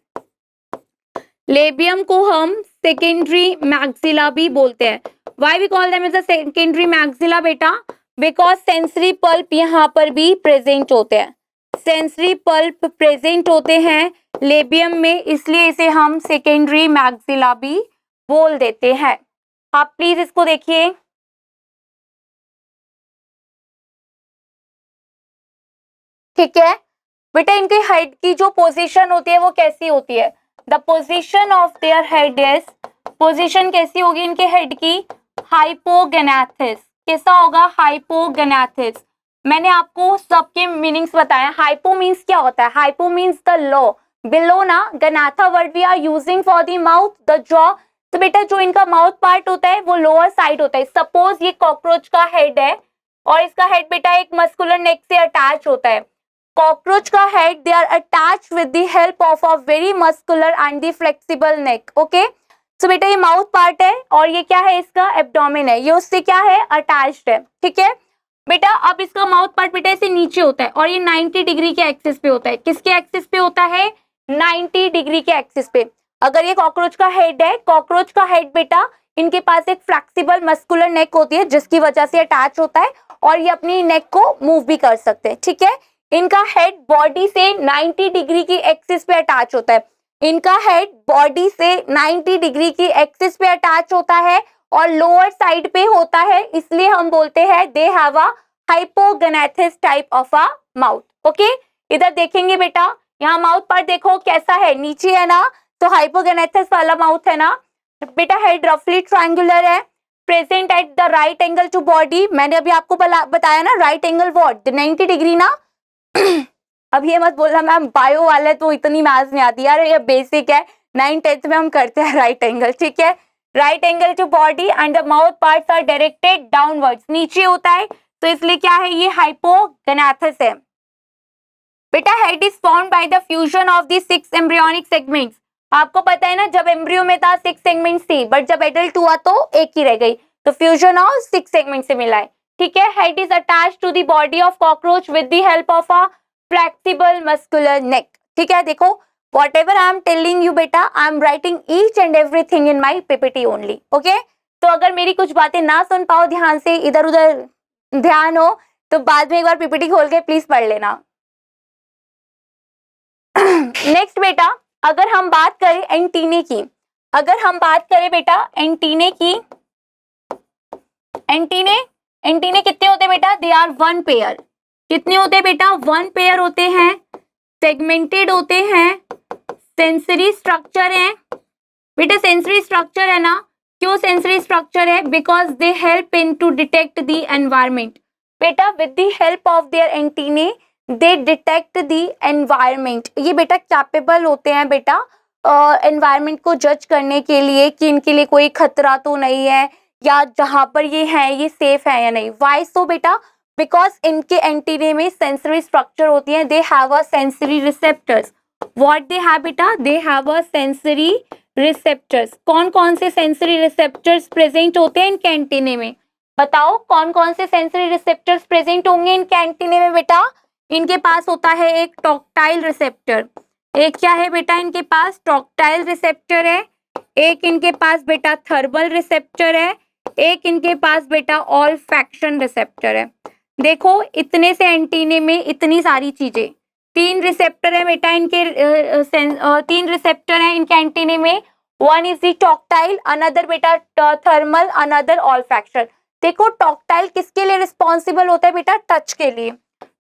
A: labium को हम secondary maxilla भी बोलते हैं। Why we call them as a secondary maxilla बेटा? Because sensory pulp यहाँ पर भी present होते हैं, सेंसरी पल्प प्रेजेंट होते हैं लेबियम में, इसलिए इसे हम सेकेंडरी मैक्सिला भी बोल देते हैं। आप प्लीज इसको देखिए। ठीक है बेटा, इनके हेड की जो पोजीशन होती है वो कैसी होती है? The position of their head is, position कैसी होगी इनके हेड की? हाइपोगेनाथिस। कैसा होगा? हाइपोगेनाथिस। मैंने आपको सबके मीनिंग्स बताया। हाइपो मीन्स क्या होता है? Hypo means the low, below ना। Gnatha word we are using for the mouth, the jaw. तो बेटा जो इनका माउथ पार्ट होता है वो लोअर साइड होता है। सपोज ये कॉकरोच का हेड है और इसका हेड बेटा एक मस्कुलर नेक से अटैच होता है। कॉकरोच का head they are attach with the help of a very muscular and the flexible neck. Okay, so बेटा ये माउथ पार्ट है और ये क्या है? इसका एब्डोमेन है, ये उससे क्या है? अटैच्ड है। ठीक है बेटा, अब इसका माउथ पार्ट बेटा ऐसे नीचे होता है और ये 90 डिग्री के एक्सिस पे होता है। किसके एक्सिस पे होता है? 90 डिग्री के एक्सिस पे। अगर ये कॉकरोच का हेड है, कॉकरोच का हेड बेटा इनके पास एक फ्लेक्सिबल मस्कुलर नेक होती है जिसकी वजह से अटैच होता है और ये अपनी नेक को मूव भी कर सकते हैं। ठीक है, इनका हेड बॉडी से 90 डिग्री की एक्सिस पे अटैच होता है। इनका हेड बॉडी से 90 डिग्री की एक्सिस पे अटैच होता है और लोअर साइड पे होता है, इसलिए हम बोलते हैं they have a hypognathous type of a mouth. Okay, इधर देखेंगे बेटा, यहाँ माउथ पार्ट देखो कैसा है? नीचे है ना, तो हाइपोगेनाथिस वाला माउथ है ना बेटा। हेड रफली ट्रायंगुलर है, present at the right angle to body. मैंने अभी आपको बताया ना राइट एंगल व्हाट? 90 डिग्री ना। अब ये मत बोलना मैम बायो वाले तो इतनी मैथ्स नहीं आती यार, ये बेसिक है, 9th-10th में हम करते हैं राइट एंगल। ठीक है, right angle to body and the mouth parts are directed downwards, नीचे होता है, तो इसलिए क्या है? ये हाइपोगेनाथिस है। बेटा head is formed by the fusion of the 6 embryonic segments. आपको पता है ना जब एम्ब्रियो में था 6 सेगमेंट्स थी, बट जब एडल्ट हुआ तो एक ही रह गई, तो फ्यूजन ऑफ 6 सेगमेंट से मिला है। ठीक है, head is attached to the body of cockroach with the help of a flexible muscular neck. ठीक है, देखो whatever I am telling you बेटा, I am writing each and everything in my PPT only. Okay? तो अगर मेरी कुछ बातें ना सुन पाओ ध्यान से, इधर उधर ध्यान हो, तो बाद में एक बार PPT खोल के प्लीज पढ़ लेना। नेक्स्ट बेटा, अगर हम बात करें एंटीने की, अगर हम बात करें बेटा एंटीने की, एंटीने कितने होते हैं बेटा? They are 1 pair. कितने होते हैं बेटा? 1 पेयर होते हैं, सेगमेंटेड होते हैं, सेंसरी स्ट्रक्चर है बेटा। सेंसरी स्ट्रक्चर है ना, क्यों सेंसरी स्ट्रक्चर है? Because they help in to detect the environment. बेटा with the help of their antennae they detect the environment. ये बेटा कैपेबल होते हैं बेटा एनवायरमेंट को जज करने के लिए कि इनके लिए कोई खतरा तो नहीं है, या जहां पर ये है ये सेफ है या नहीं। वाई सो बेटा? बिकॉज इनके एंटीने में सेंसरी स्ट्रक्चर होती है, they have a sensory receptors. What they have बेटा, they have a sensory receptors. कौन कौन से सेंसरी रिसेप्टर्स प्रेजेंट होते हैं इनके एंटीने में? बताओ कौन कौन से सेंसरी रिसेप्टर्स प्रेजेंट होंगे इनके एंटीने में बेटा? इनके पास होता है एक टॉक्टाइल रिसेप्टर. एक क्या है बेटा इनके पास? टॉक्टाइल रिसेप्टर है. एक इनके पास बेटा थर्मल रिसेप्टर है. एक इनके पास बेटा ऑल्फैक्शन रिसेप्टर है. देखो इतने से एंटीने में इतनी सारी चीजें. 3 रिसेप्टर है बेटा इनके, 3 रिसेप्टर है इनके एंटीने में. वन इज दी टॉक्टाइल, अनदर बेटा थर्मल, अनदर ऑल्फैक्शन. देखो टॉक्टाइल किसके लिए रिस्पॉन्सिबल होता है बेटा? टच के लिए.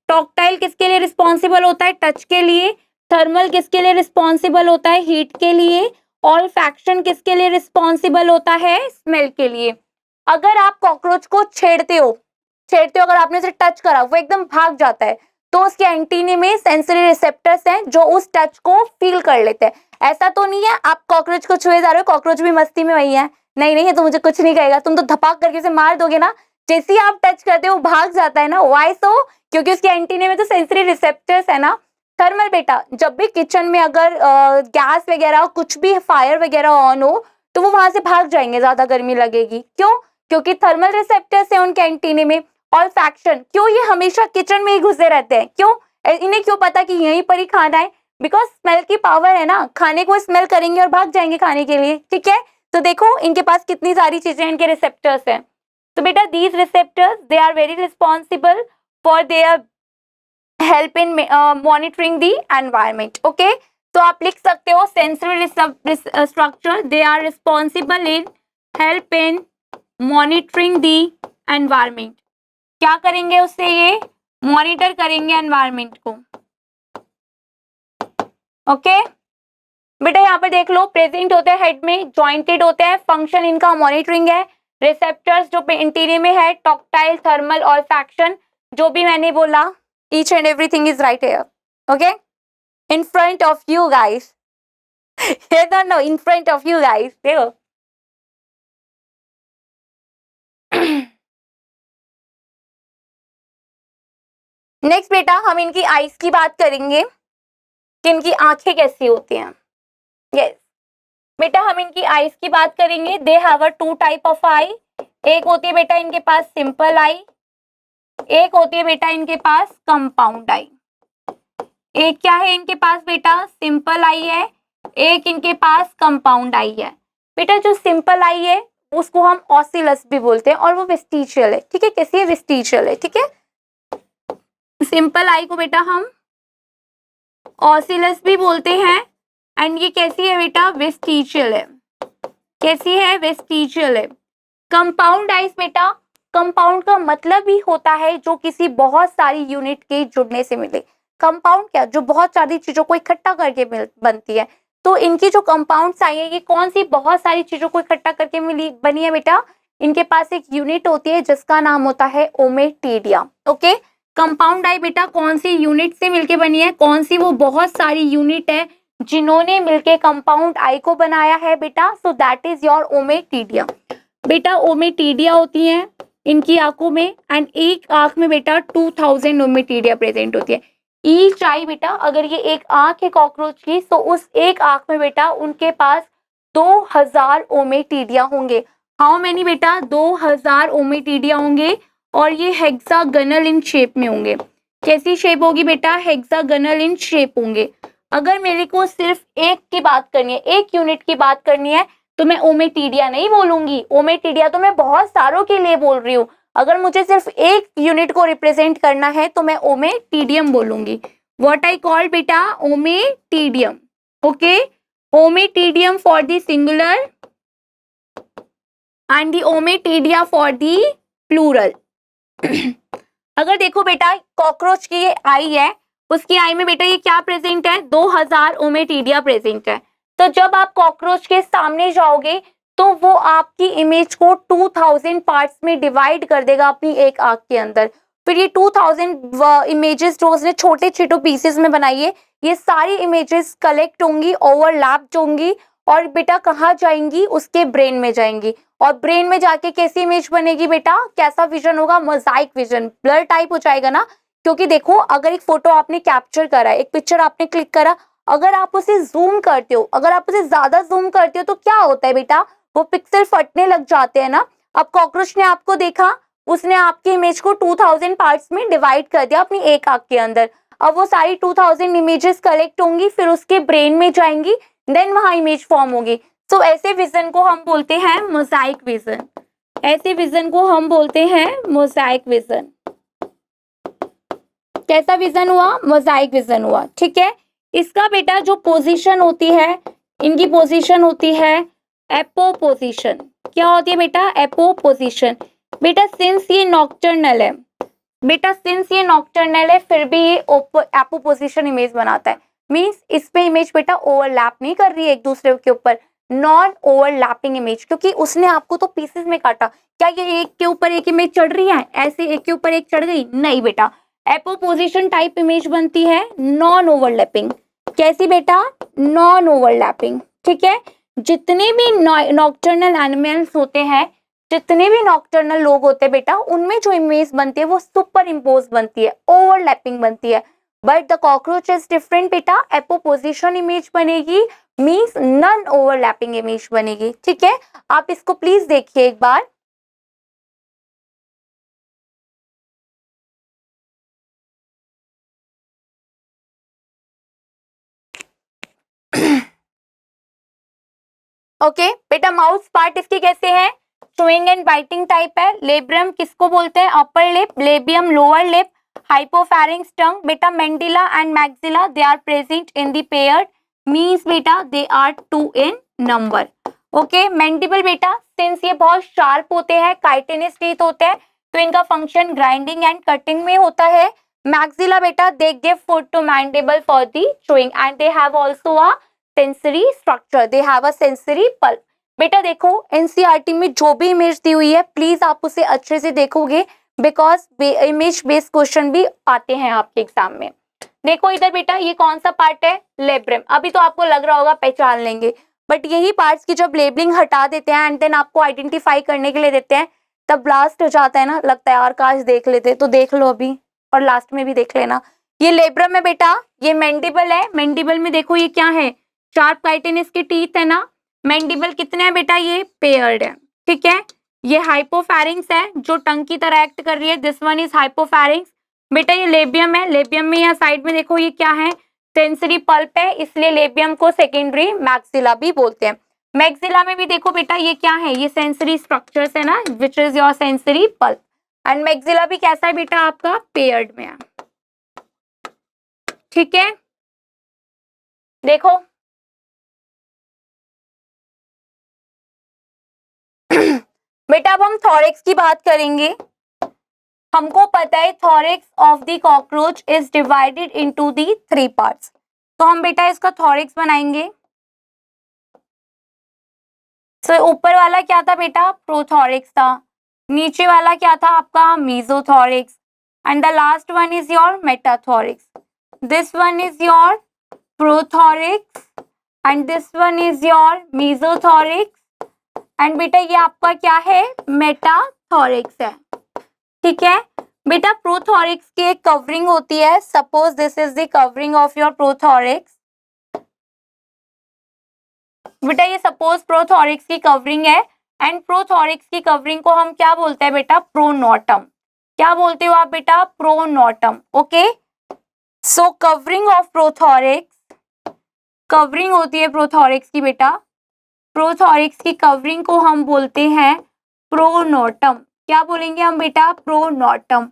A: टॉक्टाइल किसके लिए रिस्पॉन्सिबल होता है? टच के लिए. थर्मल किसके लिए रिस्पॉन्सिबल होता है? हीट के लिए. ऑल्फैक्शन किसके लिए रिस्पॉन्सिबल होता है? स्मेल के लिए. अगर आप कॉकरोच को छेड़ते हो अगर आपने उसे टच करा, वो एकदम भाग जाता है, तो उसके एंटीने में सेंसरी रिसेप्टर्स हैं जो उस टच को फील कर लेते हैं. ऐसा तो नहीं है आप कॉकरोच को छुए जा रहे हो, कॉकरोच भी मस्ती में वही है, नहीं नहीं ये तो मुझे कुछ नहीं कहेगा, तुम तो धपाक करके उसे मार दोगे ना. जैसे ही आप टच करते हो भाग जाता है ना. Why so? क्योंकि उसके एंटीने में तो सेंसरी रिसेप्टर्स है ना. थर्मल बेटा, जब भी किचन में अगर गैस वगैरह कुछ भी फायर वगैरह ऑन हो, तो वो वहां से भाग जाएंगे, ज्यादा गर्मी लगेगी. क्यों? क्योंकि थर्मल रिसेप्टर्स है उनके एंटीने में. ऑल्फैक्शन, क्यों ये हमेशा किचन में ही घुसे रहते हैं? क्यों? इन्हें क्यों पता कि यहीं पर ही खाना है? बिकॉज स्मेल की पावर है ना, खाने को स्मेल करेंगे और भाग जाएंगे खाने के लिए. ठीक है, तो देखो इनके पास कितनी सारी चीजें इनके रिसेप्टर्स हैं. तो बेटा these receptors they are very responsible for their help in monitoring the environment. Okay, तो आप लिख सकते हो sensory structure, they are responsible in help in monitoring the environment. क्या करेंगे उससे? ये मॉनिटर करेंगे एनवायरमेंट को. ओके बेटा यहाँ पर देख लो, प्रेजेंट होते हैं हेड में, जॉइंटेड होते हैं, फंक्शन इनका मॉनिटरिंग है. रिसेप्टर्स जो एंटीने में है टॉक्टाइल, थर्मल, ऑल्फैक्शन, जो भी मैंने बोला, each and everything is right here. Okay, in front of you guys. No in front of you guys. देखो नेक्स्ट बेटा हम इनकी आईज की बात करेंगे कि इनकी आंखें कैसी होती हैं. यस बेटा हम इनकी आईज की बात करेंगे. They have a 2 type of eye. एक होती है बेटा इनके पास सिंपल आई, एक होती है बेटा इनके पास कंपाउंड आई. एक क्या है इनके पास बेटा? सिंपल आई है. एक इनके पास कंपाउंड आई है. बेटा जो सिंपल आई है उसको हम ऑसिलस भी बोलते हैं और वो वेस्टिजियल है. ठीक है, कैसी है? वेस्टिजियल है. ठीक है, सिंपल आई को बेटा हम ऑसिलस भी बोलते हैं. एंड ये कैसी है बेटा? वेस्टिजियल है. कैसी है? वेस्टिजियल है. कंपाउंड आइज बेटा, कंपाउंड का मतलब ही होता है जो किसी बहुत सारी यूनिट के जुड़ने से मिले. कंपाउंड क्या? जो बहुत सारी चीजों को इकट्ठा करके बनती है. तो इनकी जो कंपाउंड्स आई है ये कौन सी बहुत सारी चीजों को इकट्ठा करके मिली बनी है बेटा? इनके पास एक यूनिट होती है जिसका नाम होता है ओमेटिडिया. ओके, कंपाउंड आई बेटा कौन सी यूनिट से मिलके बनी है? कौन सी वो बहुत सारी यूनिट है जिन्होंने मिलके कंपाउंड आई को बनाया है बेटा? So that is your ommatidia. बेटा ओमेटिडिया होती है इनकी आंखों में, एंड एक आंख में बेटा 2000 ओमेटिडिया प्रेजेंट होती है. ईच आई बेटा, अगर ये एक आंख है कॉकरोच की, तो उस एक आंख में बेटा उनके पास 2000 ओमेटिडिया होंगे. हाउ मेनी बेटा? 2000 ओमेटिडिया होंगे. और ये हेक्सागोनल इन शेप में होंगे. कैसी शेप होगी बेटा? हेक्सागोनल इन शेप होंगे. अगर मेरे को सिर्फ एक की बात करनी है, एक यूनिट की बात करनी है, तो मैं ओमेटिडिया नहीं बोलूंगी. ओमेटिडिया तो मैं बहुत सारों के लिए बोल रही हूँ. अगर मुझे सिर्फ एक यूनिट को रिप्रेजेंट करना है तो मैं ओमेटिडियम बोलूंगी. व्हाट आई कॉल बेटा? Ommatidium. Okay, ommatidium for the singular and the ommatidia for the plural. अगर देखो बेटा कॉकरोच की ये आई है, उसकी आई में बेटा ये क्या प्रेजेंट है? 2000 ओमेटिडिया प्रेजेंट है. तो जब आप कॉकरोच के सामने जाओगे तो वो आपकी इमेज को 2000 पार्ट्स में डिवाइड कर देगा अपनी एक आंख के अंदर. फिर ये 2000 इमेजेस जो उसने छोटे छोटे पीसेस में बनाई है, ये सारी इमेजेस कलेक्ट होंगी, ओवरलैप्ड होंगी, और बेटा कहाँ जाएंगी, उसके ब्रेन में जाएंगी, और ब्रेन में जाके कैसी इमेज बनेगी बेटा, कैसा विजन होगा, मोजाइक विजन, ब्लर टाइप हो जाएगा ना। क्योंकि देखो अगर एक फोटो आपने कैप्चर करा, एक पिक्चर आपने क्लिक करा, अगर आप उसे जूम करते हो, अगर आप उसे ज्यादा जूम करते हो तो क्या होता है बेटा, वो पिक्सल फटने लग जाते हैं ना। अब कॉकरोच ने आपको देखा, उसने आपकी इमेज को 2000 पार्ट्स में डिवाइड कर दिया अपनी एक आंख के अंदर। अब वो सारी 2000 इमेजेस कलेक्ट होंगी, फिर उसके ब्रेन में जाएंगी, देन वहां इमेज फॉर्म होगी। तो ऐसे विजन को हम बोलते हैं मोजाइक विजन। ऐसे विजन को हम बोलते हैं मोजाइक विजन। कैसा विजन हुआ, मोजाइक विजन हुआ, ठीक है। इसका बेटा जो पोजीशन होती है, इनकी पोजीशन होती है एपो पोजीशन। क्या होती है बेटा, एपो पोजीशन। बेटा सिंस ये नॉक्टर्नल है, बेटा सिंस ये नॉक्टर्नल है फिर भी ये एपो पोजीशन इमेज बनाता है। मींस इस पे इमेज बेटा ओवरलैप नहीं कर रही है एक दूसरे के ऊपर, नॉन ओवरलैपिंग इमेज, क्योंकि उसने आपको तो पीसेस में काटा। क्या ये एक के ऊपर एक इमेज चढ़ रही है, ऐसे एक के ऊपर एक चढ़ गई, नहीं बेटा। एपोपोजिशन टाइप इमेज बनती है नॉन ओवरलैपिंग। कैसी बेटा, नॉन ओवरलैपिंग, ठीक है। जितने भी नॉक्टर्नल एनिमल्स होते हैं, जितने भी नॉक्टर्नल लोग होते हैं बेटा, उनमें जो इमेज बनती है वो सुपर इम्पोज बनती है, ओवरलैपिंग बनती है। But the cockroach is different बेटा, एपोपोजिशन इमेज बनेगी, मीन्स नॉन ओवरलैपिंग इमेज बनेगी, ठीक है। आप इसको प्लीज देखिए एक बार। ओके बेटा, माउथ पार्ट इसके कैसे है, चुइंग एंड बाइटिंग टाइप है। लेब्रम किसको बोलते हैं, upper lip, labium lower lip, hypopharynx tongue. बेटा mandible and maxilla they are present in the paired, means बेटा they are 2 in number. Okay, mandible बेटा सिंस ये बहुत शार्प होते हैं, काइटिनस टीथ होते हैं, तो इनका फंक्शन ग्राइंडिंग एंड कटिंग में होता है। मैक्सिला बेटा they give food to mandible for the chewing and they have also a sensory structure, they have a sensory palp. बेटा देखो एनसीईआरटी में जो भी इमेज दी हुई है प्लीज आप उसे अच्छे से देखोगे, बिकॉज इमेज बेस्ड क्वेश्चन भी आते हैं आपके एग्जाम में। देखो इधर बेटा ये कौन सा पार्ट है, लेब्रम। अभी तो आपको लग रहा होगा पहचान लेंगे, बट यही पार्ट्स की जब लेबलिंग हटा देते हैं एंड देन आपको आइडेंटिफाई करने के लिए देते हैं, तब ब्लास्ट हो जाता है ना, लगता है यार काश देख लेते, तो देख लो अभी और लास्ट में भी देख लेना। ये लेब्रम है बेटा, ये मैंडिबल है। मैंडिबल में देखो ये क्या है, शार्प काइटिनस के टीथ है ना। मैंडिबल कितने हैं बेटा, ये पेयर्ड है, ठीक है। ये हाइपोफैरिंक्स है जो टंग की तरह एक्ट कर रही है, दिस वन इज हाइपोफैरिंक्स। बेटा ये लेबियम है, लेबियम में यहाँ साइड में देखो ये क्या है, सेंसरी पल्प है, इसलिए लेबियम को सेकेंडरी मैक्सिला भी बोलते हैं। मैक्सिला में भी देखो बेटा ये क्या है, ये सेंसरी स्ट्रक्चर्स है ना, which is your sensory pulp. And maxilla भी कैसा है बेटा आपका, पेयर्ड में है, ठीक है। देखो बेटा अब हम थॉरेक्स की बात करेंगे। हमको पता है thorax of the cockroach is divided into the 3 parts, तो हम बेटा इसका थॉरेक्स बनाएंगे। सो ऊपर वाला क्या था बेटा, प्रोथॉरेक्स था, नीचे वाला क्या था आपका, mesothorax, and the last one is your metathorax. This one is your prothorax and this one is your mesothorax, and बेटा ये आपका क्या है, मेटाथॉरेक्स है, ठीक है। बेटा प्रोथॉरेक्स की एक कवरिंग होती है, suppose this is the covering of your prothorax. बेटा ये सपोज प्रोथॉरेक्स की कवरिंग है, एंड प्रोथॉरेक्स की कवरिंग को हम क्या बोलते हैं बेटा, प्रोनोटम। क्या बोलते हो आप बेटा, pronotum, okay. So covering of prothorax, covering होती है प्रोथॉरेक्स की बेटा, प्रोथॉरेक्स की कवरिंग को हम बोलते हैं प्रोनोटम। क्या बोलेंगे हम बेटा, प्रोनोटम।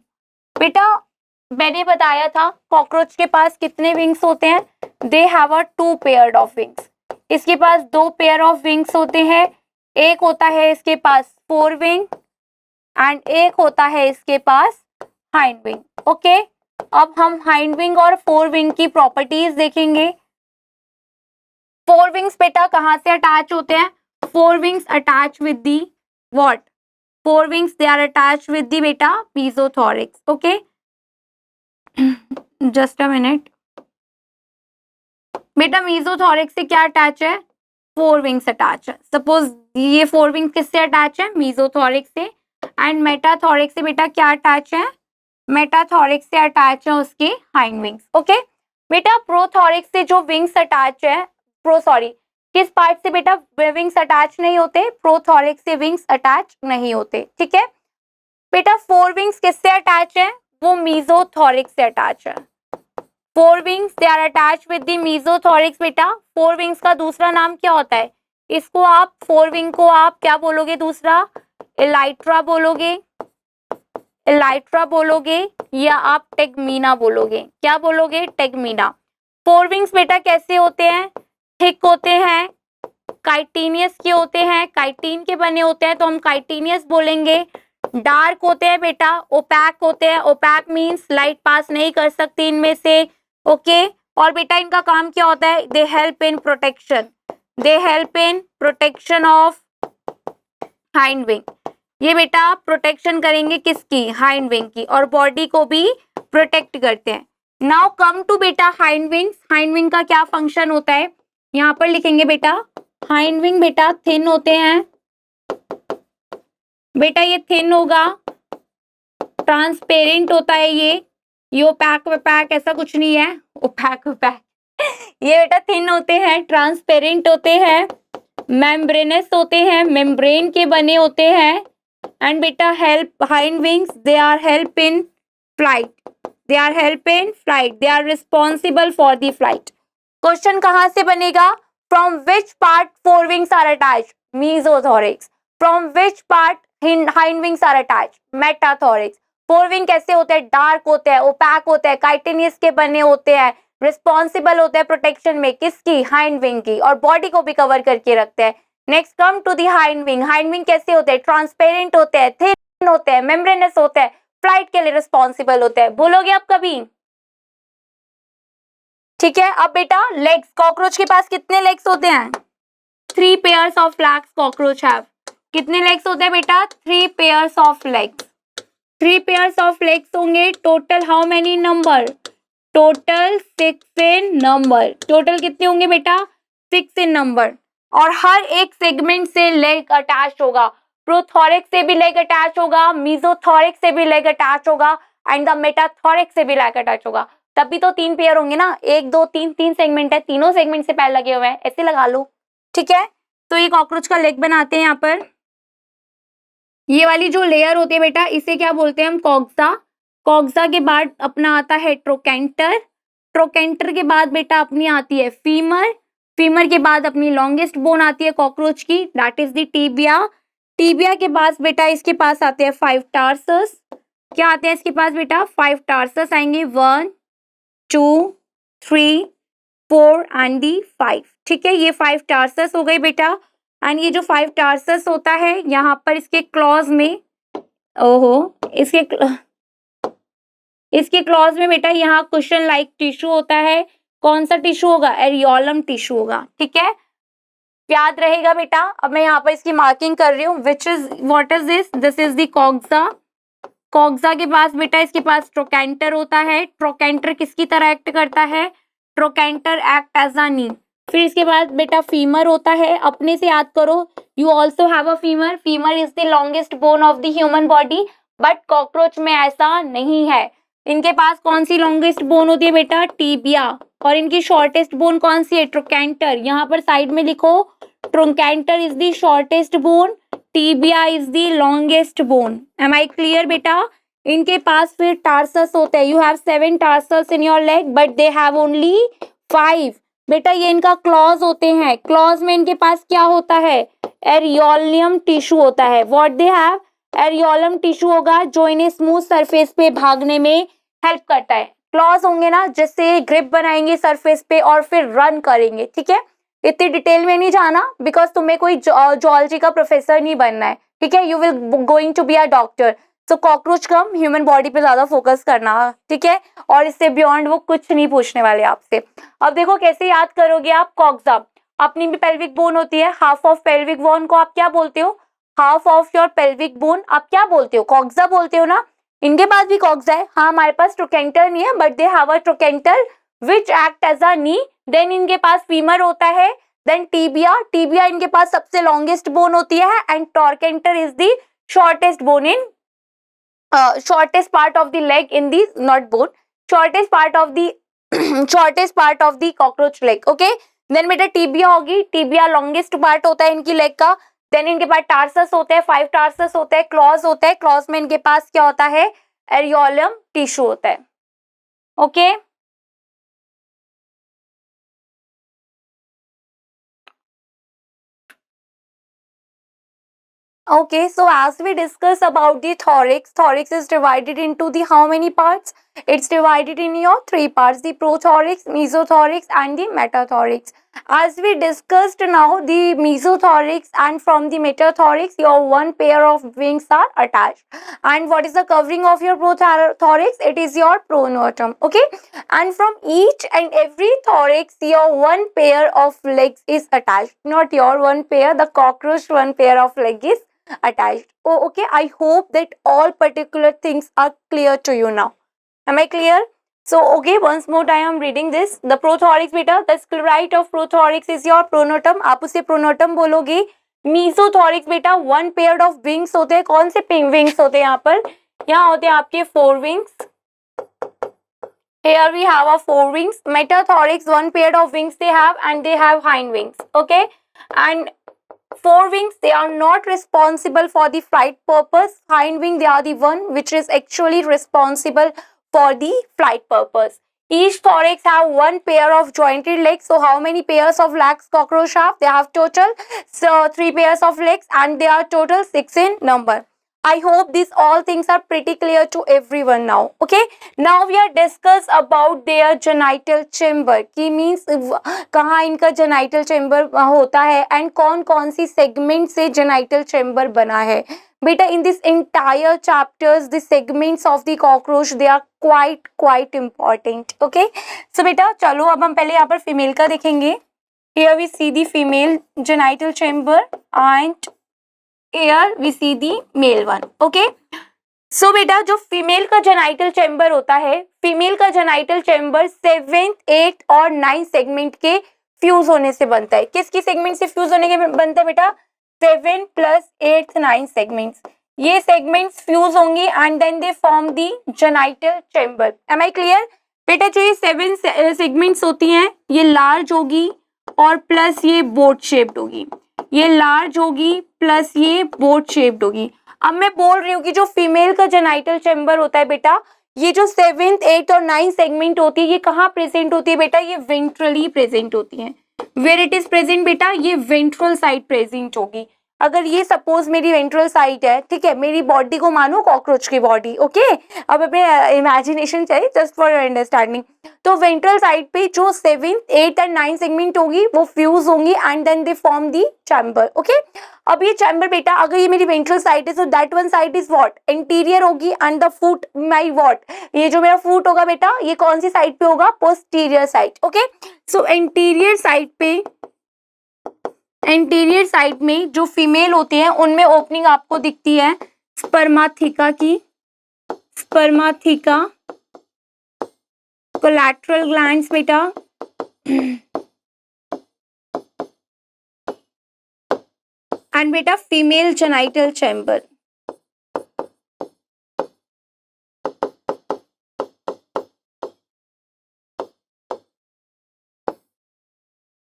A: बेटा मैंने बताया था कॉकरोच के पास कितने विंग्स होते हैं, they have a 2 pair of wings. इसके पास 2 पेयर ऑफ विंग्स होते हैं, एक होता है इसके पास 4 विंग एंड एक होता है इसके पास हाइंड विंग, ओके। अब हम हाइंड विंग और 4 विंग की प्रॉपर्टीज देखेंगे। 4 विंग्स बेटा कहाँ से अटैच होते हैं, 4 wings attach with the what, 4 wings they are attached with the beta mesothorax, okay. just a minute। बेटा mesothorax से क्या अटैच है, 4 विंग्स अटैच है। सपोज ये 4 विंग्स किससे अटैच है? मीजोथोरिक्स से। एंड मेटाथोरिक्स से बेटा क्या अटैच है? मेटाथोरिक्स से अटैच है उसके हाइंड विंग्स। ओके बेटा, प्रोथोरिक्स से जो विंग्स अटैच है, किस पार्ट से बेटा विंग्स अटैच नहीं होते? प्रोथोरिक्स से विंग्स अटैच नहीं होते। ठीक है बेटा, 4 विंग्स किससे अटैच है? वो मीजोथोरिक्स से अटैच है। 4 wings they are attach with the mesothorax. बेटा 4 विंग्स का दूसरा नाम क्या होता है? इसको आप 4 विंग को आप क्या बोलोगे? दूसरा एलाइट्रा बोलोगे, एलाइट्रा बोलोगे, या आप टेगमीना बोलोगे। क्या बोलोगे? टेगमीना। 4 विंग्स बेटा कैसे होते हैं? थिक होते हैं, काइटिनियस के होते हैं, काइटिन के बने होते हैं तो हम काइटिनियस बोलेंगे। डार्क होते हैं बेटा, ओपैक होते हैं। ओपैक मींस लाइट पास नहीं कर सकती इनमें से। ओके और बेटा इनका काम क्या होता है? दे help in protection, they help in protection of hind wing. ये बेटा प्रोटेक्शन करेंगे किसकी? हाइंड विंग की, और बॉडी को भी प्रोटेक्ट करते हैं। नाउ कम टू बेटा हाइंड विंग्स। हाइंड विंग का क्या फंक्शन होता है? यहाँ पर लिखेंगे बेटा, हाइंड विंग बेटा थिन होते हैं बेटा, ये थिन होगा, ट्रांसपेरेंट होता है, ये ओपैक वपैक ऐसा कुछ नहीं है, ओपैक वपैक ये बेटा थिन होते हैं, ट्रांसपेरेंट होते हैं, मेम्ब्रेनस होते हैं, मेम्ब्रेन के बने होते हैं। एंड बेटा help hind wings, they are help in flight, they are help in flight, they are responsible for the flight. Question कहाँ से बनेगा? From which part 4 wings are attached? Mesothorax. From which part hind wings are attached? Metathorax. 4 wing कैसे होते हैं? Dark होते हैं, OPEC होते हैं, काइटिनियस के बने होते हैं, रिस्पॉन्सिबल होते हैं प्रोटेक्शन में किसकी? हाइंड विंग की, और बॉडी को भी कवर करके रखते हैं। Next come to the hind wing. Hind wing कैसे होते हैं? ट्रांसपेरेंट होते हैं, थिन होते हैं, मेम्ब्रेनस होते हैं, फ्लाइट के लिए रिस्पॉन्सिबल होते हैं। बोलोगे आप कभी? ठीक है। अब बेटा लेग्स, कॉकरोच के पास कितने लेग्स होते हैं? 3 pairs of legs cockroach have. कितने लेग्स होते हैं बेटा? 3 pairs of legs. 3 pairs of legs होंगे। Total how many number? Total 6 in number. Total कितने होंगे बेटा? 6 इन नंबर। और हर एक सेगमेंट से लेग अटैच होगा। प्रोथोरिक्स से भी लेग अटैच होगा, मीजोथोरिक्स से भी लेग अटैच होगा, एंड द मेटाथोरिक्स से भी लेग अटैच होगा। तब भी तो 3 पेयर होंगे ना, 1 2 3, 3 सेगमेंट है, तीनों सेगमेंट से पैर लगे हुए हैं, ऐसे लगा लो। ठीक है, तो ये कॉकरोच का लेग बनाते हैं। यहाँ पर ये वाली जो लेयर होती है बेटा, इसे क्या बोलते हैं हम? कॉक्सा। कॉक्सा के बाद अपना आता है ट्रोकेंटर। ट्रोकेंटर के बाद बेटा अपनी आती है फीमर। फीमर के बाद अपनी लॉन्गेस्ट बोन आती है कॉकरोच की, that is the tibia. Tibia के पास बेटा इसके पास आते हैं 5 टार्सस। क्या आते हैं इसके पास बेटा? 5 टार्सस आएंगे, 1 2 3 4 एंड दी 5। ठीक है, ये 5 टार्सस हो गए बेटा। एंड ये जो 5 टार्सस होता है, यहाँ पर इसके क्लॉज में, इसके क्लॉज में बेटा यहाँ कुशन लाइक टिश्यू होता है। कौन सा टिश्यू होगा? एरियोलम टिश्यू होगा। ठीक है, याद रहेगा बेटा। अब मैं यहाँ पर इसकी मार्किंग कर रही हूँ। What is this? This is the coxa. Coxa के पास बेटा इसके पास ट्रोकेंटर होता है। ट्रोकेंटर किसकी तरह एक्ट करता है? ट्रोकेंटर एक्ट एज अ नी। फिर इसके बाद बेटा फीमर होता है। अपने से याद करो, you also have a femur. Femur is the longest bone of the human body, but cockroach में ऐसा नहीं है। इनके पास कौन सी लॉन्गेस्ट बोन होती है बेटा? टीबिया। और इनकी शॉर्टेस्ट बोन कौन सी है? ट्रोकेंटर। यहाँ पर साइड में लिखो, trochanter is the shortest bone, tibia is the longest bone. Am I clear बेटा? इनके पास फिर टार्सस होते हैं। You have 7 tarsus in your leg, but they have only 5। बेटा ये इनका क्लॉज होते हैं। क्लॉज में इनके पास क्या होता है? एरियोलियम टिश्यू होता है। What they have? Arolium tissue होगा, जो इन्हें स्मूथ सरफेस पे भागने में हेल्प करता है। क्लॉज होंगे ना, जिससे ग्रिप बनाएंगे सरफेस पे और फिर रन करेंगे। ठीक है, इतनी डिटेल में नहीं जाना, बिकॉज तुम्हें कोई जूलॉजी का प्रोफेसर नहीं बनना है। ठीक है, you will going to be a doctor. So cockroach कम ह्यूमन बॉडी पे ज्यादा फोकस करना। ठीक है, और इससे बियॉन्ड वो कुछ नहीं पूछने वाले आपसे। अब देखो कैसे याद करोगे आप कॉक्सा। अपनी भी पेल्विक बोन होती है। हाफ ऑफ पेल्विक बोन को आप क्या बोलते हो? Half of your pelvic bone आप क्या बोलते हो? कॉक्सा बोलते हो ना। इनके पास भी कॉक्सा है। हाँ, हमारे पास ट्रोकेंटर नहीं है, but they have a trochanter which act as a knee. Then इनके पास फीमर होता है, देन टीबिया इनके पास सबसे लॉन्गेस्ट बोन होती है, and trochanter is the shortest bone in shortest part of the leg in the not bone, shortest part of the shortest part of the cockroach leg. Okay, then बेटा tibia होगी, tibia longest part होता है इनकी leg का. Then इनके पास tarsus होते हैं, 5 tarsus होते हैं, क्लॉज होते हैं, क्लॉज में इनके पास क्या होता है, एरियोलम टिश्यू होता है. Okay Okay, so as we discuss about the thorax is divided into the how many parts? It's divided in your 3 parts, the prothorax, mesothorax and the metathorax. As we discussed now the mesothorax, and from the metathorax your one pair of wings are attached. And what is the covering of your prothorax? It is your pronotum. Okay, and from each and every thorax your one pair of legs is attached. Not your one pair, the cockroach one pair of leg is attached. Oh, okay, I hope that all particular things are clear to you now. Am I clear? So, okay, once more time I am reading this. The prothorax beta, the sclerite of prothorax is your pronotum. आप उसे pronotum बोलोगे. Mesothorax beta, one pair of wings होते हैं. कौन से wings होते हैं यहाँ पर? यहाँ होते हैं आपके 4 wings. Here we have a 4 wings. Metathorax, one pair of wings they have, and they have hind wings. Okay, and 4 wings, they are not responsible for the flight purpose. Hind wing, they are the one which is actually responsible for the flight purpose. Each thorax have one pair of jointed legs. So how many pairs of legs cockroach have? They have total 3 pairs of legs, and they are total 6 in number. I hope these all things are pretty clear to everyone now. Okay, now we are discuss about their genital chamber. की means कहाँ इनका genital chamber होता है, and कौन कौन सी segment से genital chamber बना है. बेटा in this entire chapters the segments of the cockroach they are quite important. Okay, so बेटा चलो अब हम पहले यहाँ पर female का देखेंगे. Here we see the female genital chamber and here we see the male one. Okay, so बेटा जो फीमेल का जेनाइटल चैम्बर होता है, फीमेल का जेनाइटल चैम्बर 7th, 8th और 9th सेगमेंट के फ्यूज होने से बनता है. किसकी सेगमेंट से फ्यूज होने के बनता है बेटा? 7 + 8th, 9th सेगमेंट्स. ये सेगमेंट्स फ्यूज होंगी and then they form the genital chamber. Am I clear? बेटा जो ये 7 सेगमेंट्स होती हैं ये लार्ज होगी और प्लस ये बोट शेप्ड होगी. ये लार्ज होगी प्लस ये बोट शेप्ड होगी. अब मैं बोल रही हूँ कि जो फीमेल का जेनाइटल चैम्बर होता है बेटा, ये जो 7th, 8th और 9th सेगमेंट होती है ये कहाँ प्रेजेंट होती है बेटा? ये वेंट्रली प्रेजेंट होती है. वेयर इट इज प्रेजेंट बेटा? ये वेंट्रल साइड प्रेजेंट होगी. अगर ये सपोज मेरी वेंट्रल साइड है, ठीक है, मेरी बॉडी को मानो कॉकरोच की बॉडी. ओके, अब अपने इमेजिनेशन चाहिए जस्ट फॉर अंडरस्टैंडिंग. तो वेंट्रल साइड पे जो 7th, 8th and 9th segment होगी वो फ्यूज होंगी and then they form the chamber. Okay, अब ये चैम्बर बेटा अगर ये मेरी वेंट्रल साइड है, so that one side is what? Anterior होगी, and the foot my what? ये जो मेरा फुट होगा बेटा ये कौन सी साइड पे होगा? Posterior side. ओके, सो एंटीरियर साइड में जो फीमेल होती है उनमें ओपनिंग आपको दिखती है स्पर्माथिका की, स्पर्माथिका, कोलैटरल ग्लैंड्स बेटा, एंड बेटा female genital chamber.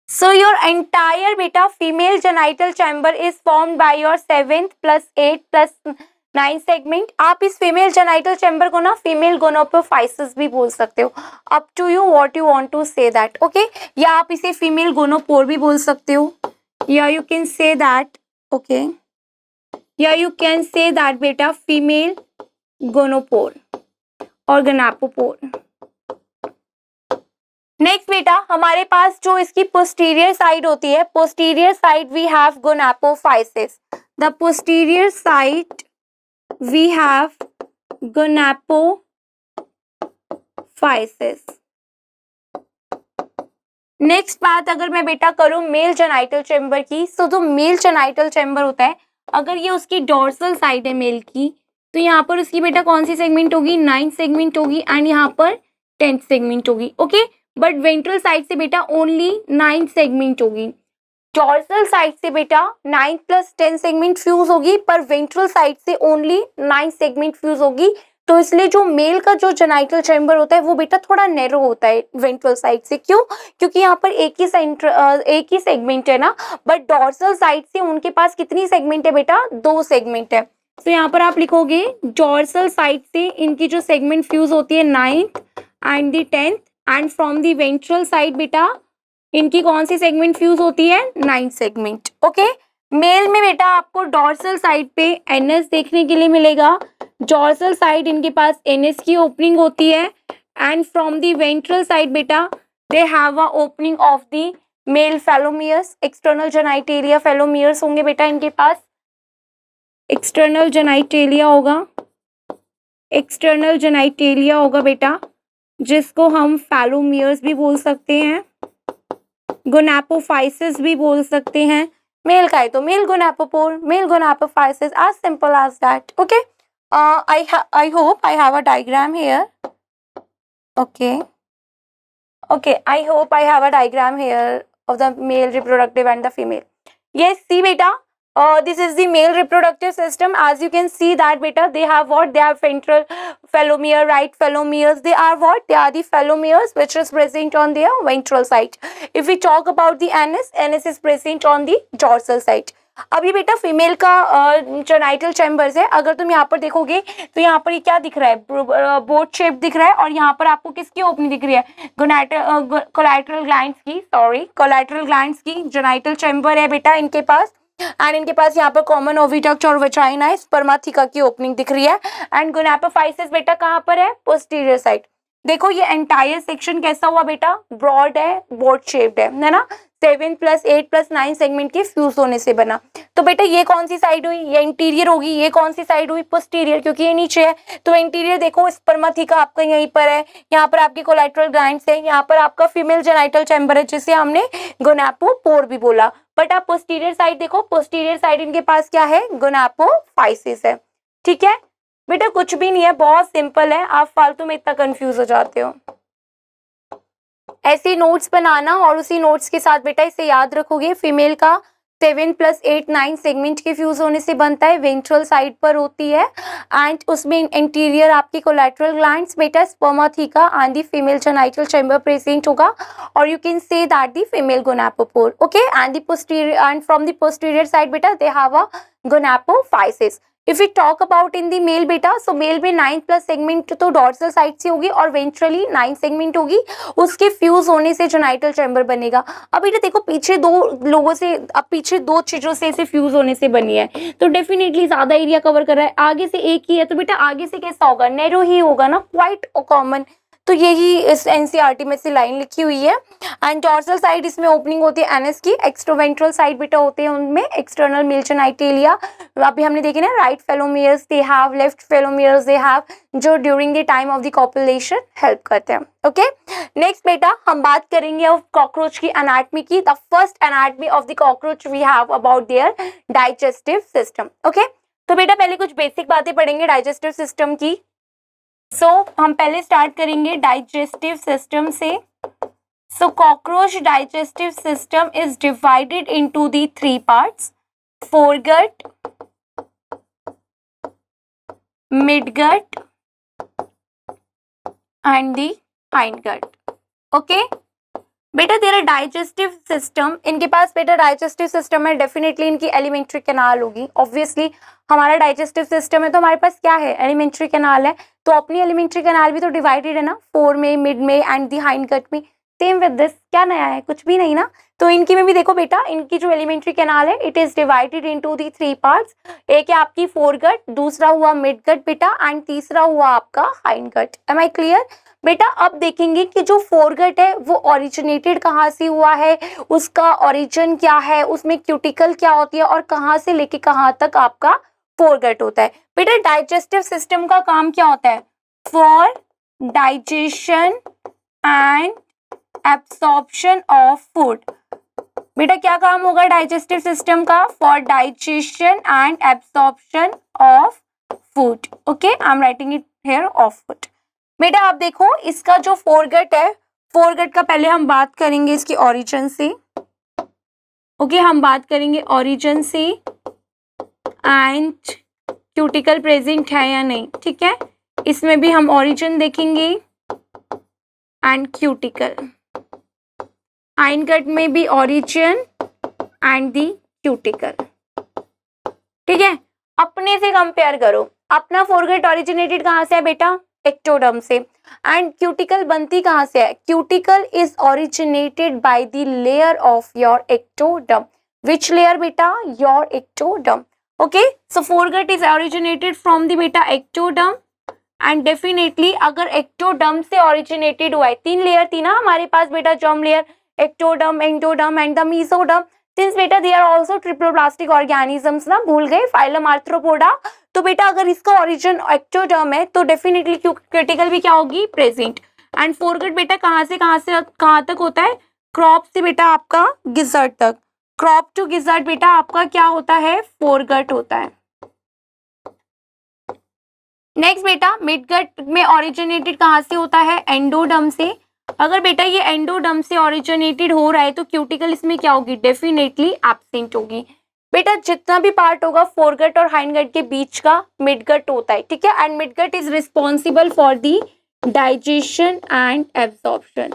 A: So your entire beta female genital chamber is formed by your 7th + 8th + 9th segment. आप इस female genital chamber को ना female gonopophysis भी बोल सकते हो. Up to you what you want to say that. Okay? या आप इसे female gonopore भी बोल सकते हो. या you can say that. Okay? या you can say that बेटा female gonopore और gonapopore. नेक्स्ट बेटा हमारे पास जो इसकी पोस्टीरियर साइड होती है, posterior side we have gonapophysis. The posterior side we have gonapophysis. Next बात अगर मैं बेटा करूं मेल जेनाइटल चैम्बर की, सो जो मेल जेनाइटल चैम्बर होता है अगर ये उसकी डोर्सल साइड है मेल की, तो यहाँ पर उसकी बेटा कौन सी सेगमेंट होगी? 9th सेगमेंट होगी, एंड यहाँ पर 10th सेगमेंट होगी. ओके, बट वेंट्रल साइड से बेटा ओनली 9th सेगमेंट होगी. डॉर्सल साइड से बेटा 9 + 10 सेगमेंट फ्यूज होगी, पर वेंट्रल साइड से ओनली 9 सेगमेंट फ्यूज होगी। तो इसलिए जो मेल का जो जेनाइटल चैम्बर होता है वो बेटा थोड़ा नैरो होता है वेंट्रल साइड से। क्यों? क्योंकि यहाँ पर एक ही सेगमेंट है ना, बट डॉर्सल साइड से उनके पास कितनी सेगमेंट है बेटा? 2 सेगमेंट है। तो यहाँ पर आप लिखोगे डॉर्सल साइड से इनकी जो सेगमेंट फ्यूज होती है 9th and the 10th, and from the ventral side बेटा इनकी कौन सी सेगमेंट फ्यूज होती है? 9 सेगमेंट। ओके, मेल में बेटा आपको डॉर्सल साइड पे एनएस देखने के लिए मिलेगा। डॉर्सल साइड इनके पास एनएस की ओपनिंग होती है, and from the ventral side बेटा they have a opening of the male phallomeres, external genitalia phallomeres होंगे बेटा इनके पास। एक्सटर्नल जेनाइटेलिया होगा, एक्सटर्नल जेनाइटेलिया होगा बेटा, जिसको हम फेलोमियर्स भी बोल सकते हैं, गोनापोफाइसिस भी बोल सकते हैं। मेल का है तो male gonopore, male gonapophysis, as simple as that. Okay, I hope I have a diagram here. Okay, I hope I have a diagram here of the male reproductive and the female. Yes, see beta, this is the male reproductive system. As you can see that beta, they have what? They have ventral felomere, right felomeres. They are what? They are the felomeres which is present on their ventral side. If we talk about the anus, anus is present on the dorsal side. अभी बेटा female का genital chambers है, अगर तुम यहाँ पर देखोगे तो यहाँ पर ये क्या दिख रहा है? बोट शेप दिख रहा है, और यहाँ पर आपको किसकी ओपनिंग दिख रही है? कोलैटरल ग्लैंड्स की, कोलैटरल ग्लैंड्स की जेनाइटल चैम्बर है बेटा इनके पास। एंड इनके पास यहाँ पर कॉमन ओविडक्ट और वेजाइना है, स्पर्माथिका की ओपनिंग दिख रही है। एंड गोनापोफाइसिस बेटा कहाँ पर है? Posterior side. देखो ये एंटायर सेक्शन कैसा हुआ बेटा? ब्रॉड है, बोट शेप्ड है ना, 7 + 8 + 9 सेगमेंट के फ्यूज होने से बना। तो बेटा ये कौन सी साइड हुई? ये इंटीरियर होगी। ये कौन सी साइड हुई? पोस्टीरियर, क्योंकि ये नीचे है। तो इंटीरियर देखो, स्पर्माथिका आपका यहीं पर है, यहाँ पर आपकी कोलैटरल ग्लैंड्स है, यहाँ पर आपका फीमेल जेनाइटल चैम्बर है जिसे हमने गोनापोपोर भी बोला। बट आप पोस्टीरियर साइड देखो, पोस्टीरियर साइड इनके पास क्या है? गोनापोफाइसिस है। ठीक है बेटा, कुछ भी नहीं है, बहुत सिंपल है, आप फालतू में इतना कंफ्यूज हो जाते हो। ऐसे नोट्स बनाना और उसी नोट्स के साथ बेटा इसे याद रखोगे। फीमेल का 7 + 8 9 सेगमेंट के फ्यूज होने से बनता है, वेंट्रल साइड पर होती है, एंड उसमें इंटीरियर आपकी कोलैटरल ग्लैंड्स बेटा, spermatheca and the female genital chamber present होगा, और you can say that the female gonopore. Okay, and the posterior end from the posterior side बेटा they have a gonapophysis. If you talk about in the male बेटा, so mail में 9+ segment तो dorsal side से होगी और ventrally 9 segment होगी, उसके fuse होने से जेनाइटल चैम्बर बनेगा। अब बेटा देखो पीछे पीछे दो चीजों से इसे फ्यूज होने से बनी है, तो डेफिनेटली ज्यादा एरिया कवर कर रहा है। आगे से एक ही है तो बेटा आगे से कैसा होगा? नैरो ही होगा ना, क्वाइट कॉमन। तो यही इस एनसीईआरटी में से लाइन लिखी हुई है। एंड डॉर्सल साइड इसमें ओपनिंग होती है एनएस की, एक्स्ट्रोवेंट्रल साइड बेटा होते हैं उनमें एक्सटर्नल मेल जेनाइटेलिया। अभी हमने देखे ना, right phallomeres they have, left phallomeres they have, जो during the time of the copulation help करते हैं। ओके, नेक्स्ट बेटा हम बात करेंगे ऑफ कॉकरोच की एनाटमी की। The first anatomy of the cockroach we have about their digestive system. Okay, तो बेटा पहले कुछ बेसिक बातें पढ़ेंगे डाइजेस्टिव सिस्टम की। हम पहले स्टार्ट करेंगे डाइजेस्टिव सिस्टम से। Cockroach digestive system is divided into the 3 parts: foregut, midgut and the hindgut. Okay बेटा, तेरा डाइजेस्टिव सिस्टम, इनके पास बेटा डाइजेस्टिव सिस्टम है, डेफिनेटली इनकी एलिमेंट्री कैनाल होगी। ऑब्वियसली हमारा डाइजेस्टिव सिस्टम है तो हमारे पास क्या है? एलिमेंट्री कैनाल है, तो अपनी एलिमेंट्री कैनाल भी तो डिवाइडेड है ना, 4 में, मिड में एंड दी हाइंडगट में। सेम विद दिस, क्या नया है? कुछ भी नहीं ना। तो इनकी में भी देखो बेटा, इनकी जो एलिमेंट्री कैनाल है it is divided into the 3 parts. एक है आपकी फोरगट, दूसरा हुआ मिडगट बेटा, एंड तीसरा हुआ आपका हाइंडगट। एम आई क्लियर बेटा? अब देखेंगे कि जो फोरगट है वो ओरिजिनेटेड कहाँ से हुआ है, उसका ओरिजिन क्या है, उसमें क्यूटिकल क्या होती है, और कहाँ से लेके कहाँ तक आपका फोरगट होता है। बेटा डाइजेस्टिव सिस्टम का काम क्या होता है? For digestion and absorption of food. बेटा क्या काम होगा डाइजेस्टिव सिस्टम का? For digestion and absorption of food. Okay, I am writing it here, of food. बेटा आप देखो इसका जो फोरगट है, फोरगट का पहले हम बात करेंगे इसकी ओरिजिन से। ओके, हम बात करेंगे ओरिजिन से एंड क्यूटिकल प्रेजेंट है या नहीं, ठीक है। इसमें भी हम ओरिजिन देखेंगे एंड क्यूटिकल, हाइंड में भी ओरिजिन एंड दी क्यूटिकल, ठीक है। अपने से कंपेयर करो, अपना फोरगेट ओरिजिनेटेड कहाँ से है बेटा, एक्टोडर्म से, एंड क्यूटिकल बनती कहाँ से है, cuticle is originated by the layer of your ectoderm. Which layer बेटा, your ectoderm. Okay, so foregut is originated from the बेटा एक्टोडर्म, एंड डेफिनेटली अगर एक्टोडर्म से ओरिजिनेटेड हुआ है, 3 लेयर थी ना हमारे पास बेटा, germ layer, ectoderm, endoderm and the mesoderm. Since बेटा they are also triploblastic organisms ना, भूल गए, फाइलम आर्थ्रोपोडा। तो बेटा अगर इसका ओरिजिन एक्टोडर्म है तो डेफिनेटली क्यूटिकल भी क्या होगी, प्रेजेंट। एंड फोरगेट बेटा कहाँ से कहाँ तक होता है, क्रॉप से बेटा आपका गिजर्ट तक, क्रॉप टू गिजर्ट बेटा आपका क्या होता है, फोरगेट होता है। नेक्स्ट बेटा मिडगट में ओरिजिनेटेड कहाँ से होता है, एंडोडर्म से। अगर बेटा ये एंडोडर्म से ओरिजिनेटेड हो रहा है तो क्यूटिकल इसमें क्या होगी, डेफिनेटली एब्सेंट होगी। बेटा जितना भी पार्ट होगा फोरगट और हाइंडगट के बीच का मिडगट होता है, ठीक है। And midgut is responsible for the digestion and absorption.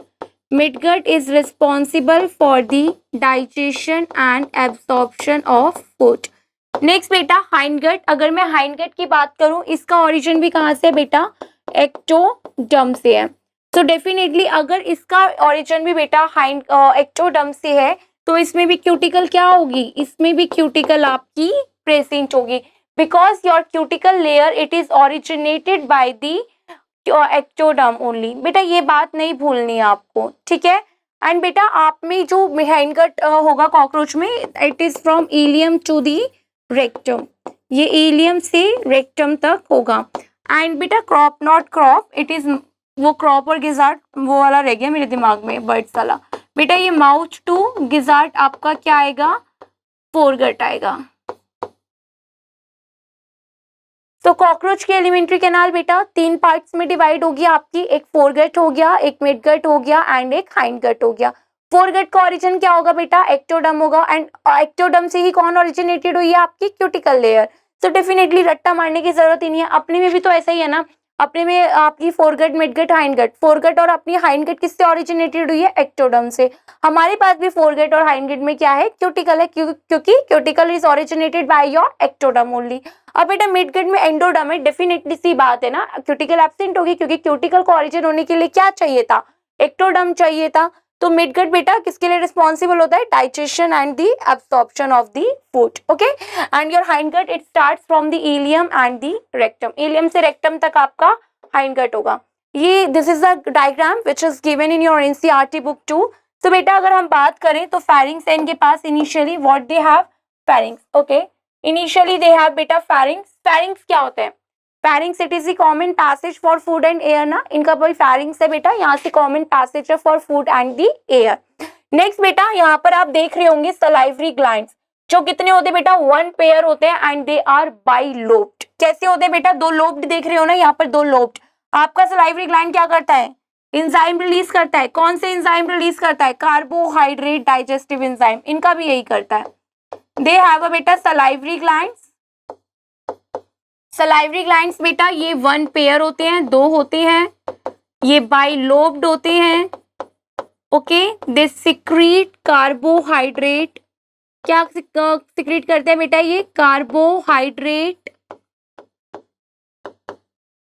A: Midgut is responsible for the digestion and absorption of food. Next बेटा हाइंडगट, अगर मैं हाइंडगट की बात करूं, इसका ओरिजिन भी कहाँ से बेटा, एक्टोडर्म से है। तो डेफिनेटली अगर इसका ओरिजिन भी बेटा एक्टोडर्म से है तो इसमें भी क्यूटिकल क्या होगी, इसमें भी क्यूटिकल आपकी प्रेजेंट होगी, because your cuticle layer it is originated by the ectoderm only. बेटा ये बात नहीं भूलनी है आपको, ठीक है। एंड बेटा आप में जो हाइंडगट होगा कॉकरोच में, it is from ileum to the rectum, ये इलियम से रेक्टम तक होगा। एंड बेटा crop not crop, it is, वो क्रॉप और गिजार्ड वो वाला रह गया मेरे दिमाग में, बर्ड्स वाला। बेटा ये माउथ टू गिजार्ड आपका क्या आएगा, फोरगट आएगा। तो कॉकरोच की एलिमेंट्री कैनाल बेटा 3 पार्ट्स में डिवाइड होगी आपकी, एक फोरगट हो गया, एक मिडगट हो गया एंड एक हाइंडगट हो गया। फोरगट का ओरिजिन क्या होगा बेटा, एक्टोडर्म होगा, एंड एक्टोडर्म से ही कौन ओरिजिनेटेड हुई है, आपकी क्यूटिकल लेयर। तो डेफिनेटली रट्टा मारने की जरूरत ही नहीं है, अपने में भी तो ऐसा ही है ना, अपने में आपकी फोरगट, मिडगट, हाइंडगट, फोरगट और अपनी हाइंडगट किससे ओरिजिनेटेड हुई है, एक्टोडर्म से। हमारे पास भी फोरगट और हाइंडगट में क्या है, क्यूटिकल है, क्योंकि cuticle is originated by your ectoderm only. अब बेटा मिडगट में एंडोडर्म है, डेफिनेटली सी बात है ना, क्यूटिकल एब्सेंट होगी, क्योंकि क्यूटिकल को ओरिजिन होने के लिए क्या चाहिए था, एक्टोडर्म चाहिए था। तो मिडगट बेटा किसके लिए रिस्पॉन्सिबल होता है, digestion and the absorption of the food, okay. And your hindgut it starts from the ileum and the rectum, ileum से रेक्टम तक आपका हाइंडगट होगा। ये this is the diagram which is given in your NCERT book 2। तो बेटा अगर हम बात करें तो फेरिंग्स इनके पास initially what they have, pharynx, okay. Initially they have बेटा फेरिंग्स। फेरिंग्स क्या होता है, pharynx it is the common passage for food and air ना, इनका कोई फेरिंग्स है बेटा, यहाँ से कॉमन पैसेज है for food and the air. Next बेटा यहाँ पर आप देख रहे होंगे सलाइवरी ग्लैंड्स, जो कितने होते हैं बेटा, 1 पेयर होते हैं एंड दे आर बाइलोब्ड। कैसे होते हैं बेटा, 2 लोब्ड देख रहे हो ना यहाँ पर, 2 लोब्ड। आपका सलाइवरी ग्लैंड क्या करता है, एंजाइम रिलीज करता है। कौन से एंजाइम रिलीज करता है, कार्बोहाइड्रेट डाइजेस्टिव एंजाइम, इनका भी यही करता है। दे हैव अ बेटा सलाइवरी ग्लैंड्स। सलाइवरी ग्लैंड्स बेटा ये 1 पेयर होते हैं, 2 होते हैं, ये बाइलोब्ड होते हैं, ओके। दे सिक्रीट कार्बोहाइड्रेट, क्या सिक्रीट करते हैं बेटा, ये कार्बोहाइड्रेट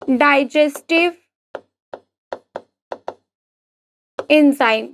A: डाइजेस्टिव एंजाइम।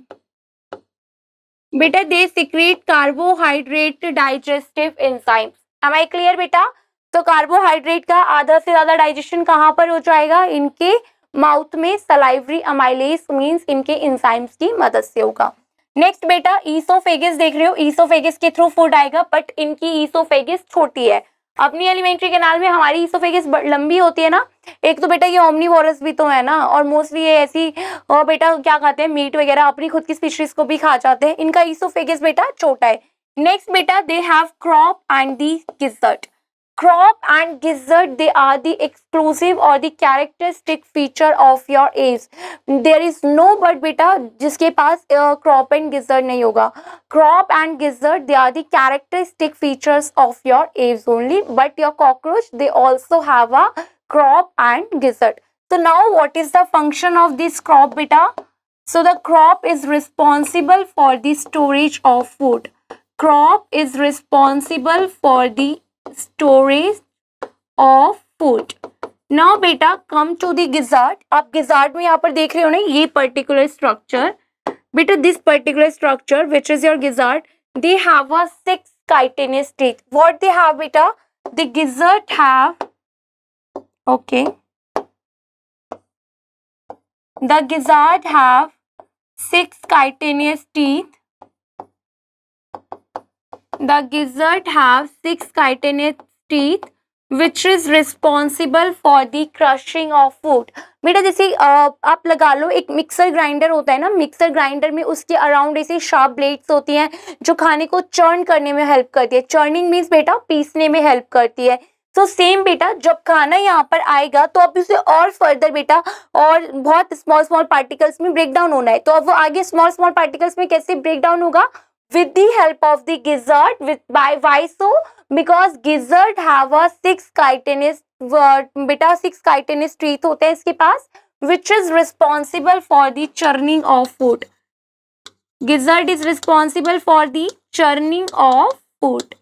A: बेटा they secrete carbohydrate digestive enzyme. Am I clear बेटा। तो कार्बोहाइड्रेट का आधा से ज्यादा डाइजेशन कहाँ पर हो जाएगा, इनके माउथ में सलाइवरी अमाइलेज मींस इनके एंजाइम्स की मदद से होगा। नेक्स्ट बेटा ईसोफेगस देख रहे हो, ईसोफेगस के थ्रू फूड आएगा, बट इनकी ईसोफेगस छोटी है। अपनी एलिमेंट्री कैनाल में हमारी ईसोफेगस लंबी होती है ना। एक तो बेटा ये ओमनीवोरस भी तो है ना, और मोस्टली ये ऐसी बेटा क्या खाते हैं, मीट वगैरह, अपनी खुद की स्पीशीज को भी खा जाते हैं। इनका ईसोफेगस बेटा छोटा है। नेक्स्ट बेटा they have crop and the gizzard. Crop and gizzard, they are the exclusive or the characteristic feature of your aves. There is no bird बेटा जिसके पास crop and gizzard नहीं होगा. Crop and gizzard, they are the characteristic features of your aves only, but your cockroach, they also have a crop and gizzard. So now what is the function of this crop beta? So the crop is responsible for the storage of food. Crop is responsible for the storage of food. Now बेटा come to the gizzard. आप gizzard में यहाँ पर देख रहे हो ना ये particular structure. बेटा this particular structure which is your gizzard, they have a 6 chitinous teeth. What they have बेटा? The gizzard have, okay, the gizzard have 6 chitinous teeth. The gizzard have 6 chitinous teeth which is responsible for the crushing of food. बेटा जैसे आप लगा लो एक mixer grinder होता है ना, mixer grinder में उसके अराउंड ऐसे शार्प ब्लेड्स होती हैं जो खाने को चर्न करने में हेल्प करती है. चर्निंग मीन्स बेटा पीसने में हेल्प करती है. तो सेम बेटा जब खाना यहाँ पर आएगा तो अब उसे और फर्दर बेटा और बहुत स्मॉल स्मॉल पार्टिकल्स में ब्रेक डाउन होना है. तो अब वो आगे स्मॉल स्मॉल पार्टिकल्स में कैसे ब्रेक डाउन होगा? With the help of the gizzard. Why so? Because gizzard have a 6 chitinous बेटा 6 chitinous teeth होते हैं इसके पास which is responsible for the churning of food. Gizzard is responsible for the churning of food.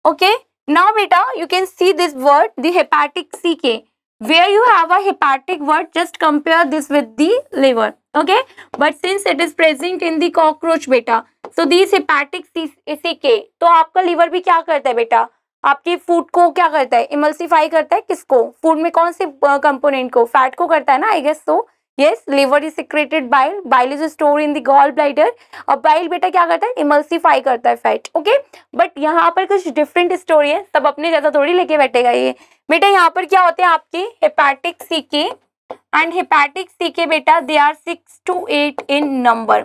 A: Okay. Now beta you can see this word, the hepatic CK. Where you have a hepatic word, just compare this with the liver. Okay, but since it is present in the cockroach बेटा, so these hepatic CK, तो आपका liver भी क्या करता है बेटा? आपके food को क्या करता है? इमल्सिफाई करता है. किसको? फूड में कौन से कंपोनेंट को? फैट को करता है ना, I guess so. Yes, liver is secreted bile. Bile is store in the gall bladder. और बाइल बेटा क्या करता है? इमल्सिफाई करता है फैट. ओके, बट यहाँ पर कुछ डिफरेंट स्टोरी है. सब अपने ज्यादा थोड़ी लेके बैठेगा ये बेटा. यहाँ पर क्या होते हैं आपके hepatic caeca and hepatic caeca बेटा they are 6 to 8 in number.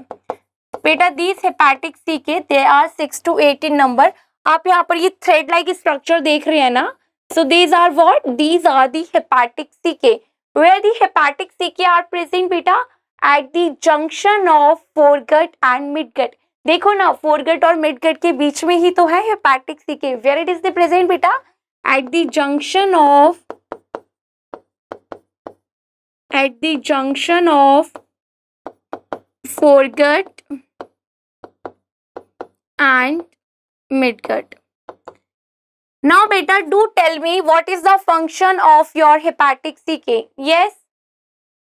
A: बेटा these hepatic caeca they are 6 to 8 in number. आप यहाँ पर ये थ्रेड लाइक स्ट्रक्चर देख रहे हैं ना. So these are what? These are the hepatic caeca. Where the hepatic CK are present बेटा? At the junction of foregut and midgut. देखो ना foregut और midgut के बीच में ही तो है hepatic CK. Where it is the present बेटा? At the junction of foregut and midgut. Now beta do tell me what is the function of your hepatic CK? Yes,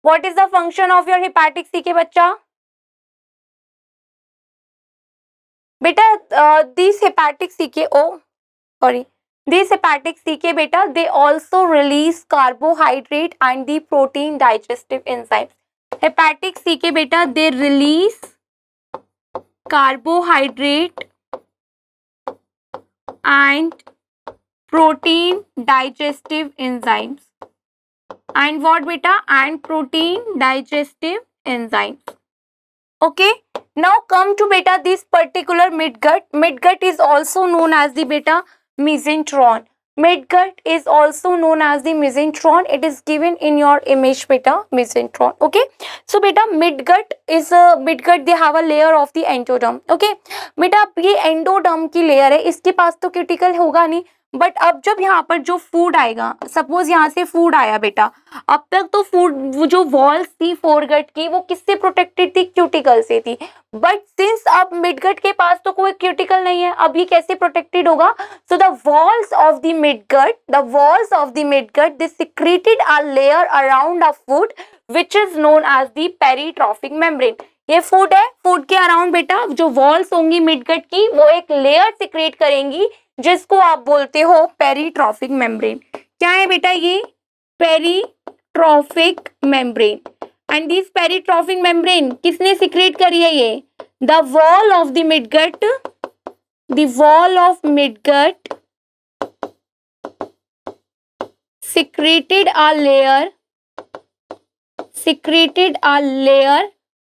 A: what is the function of your hepatic CK बच्चा? बेटा these hepatic CK, these hepatic CK beta they also release carbohydrate and the protein digestive enzymes. Hepatic CK beta they release carbohydrate and protein digestive enzymes. And what beta? And protein digestive enzymes. Okay, now come to beta this particular midgut. Midgut is also known as the beta mesentron. Midgut is also known as the mesentron. It is given in your image beta, mesentron. Okay, so beta midgut is midgut they have a layer of the endoderm. Okay, beta ये endoderm की layer है, इसके पास तो cuticle होगा नहीं. But अब जब यहाँ पर जो फूड आएगा, सपोज यहाँ से फूड आया बेटा, अब तक तो फूड जो वॉल्स थी फोरगट की वो किससे प्रोटेक्टेड थी? क्यूटिकल से थी. बट सिंस अब मिडगट के पास तो कोई क्यूटिकल नहीं है, अब ये कैसे प्रोटेक्टेड होगा? So the walls of the midgut they secreted a layer around a food which is known as the peritrophic membrane. ये फूड है, फूड के अराउंड बेटा जो वॉल्स होंगी मिडगट की वो एक लेयर सिक्रेट करेंगी जिसको आप बोलते हो पेरिट्रॉफिक मेम्ब्रेन. क्या है बेटा? ये पेरिट्रॉफिक membrane. And this peritrophic membrane किसने सिक्रेट करी है? ये the wall of the midgut, secreted a layer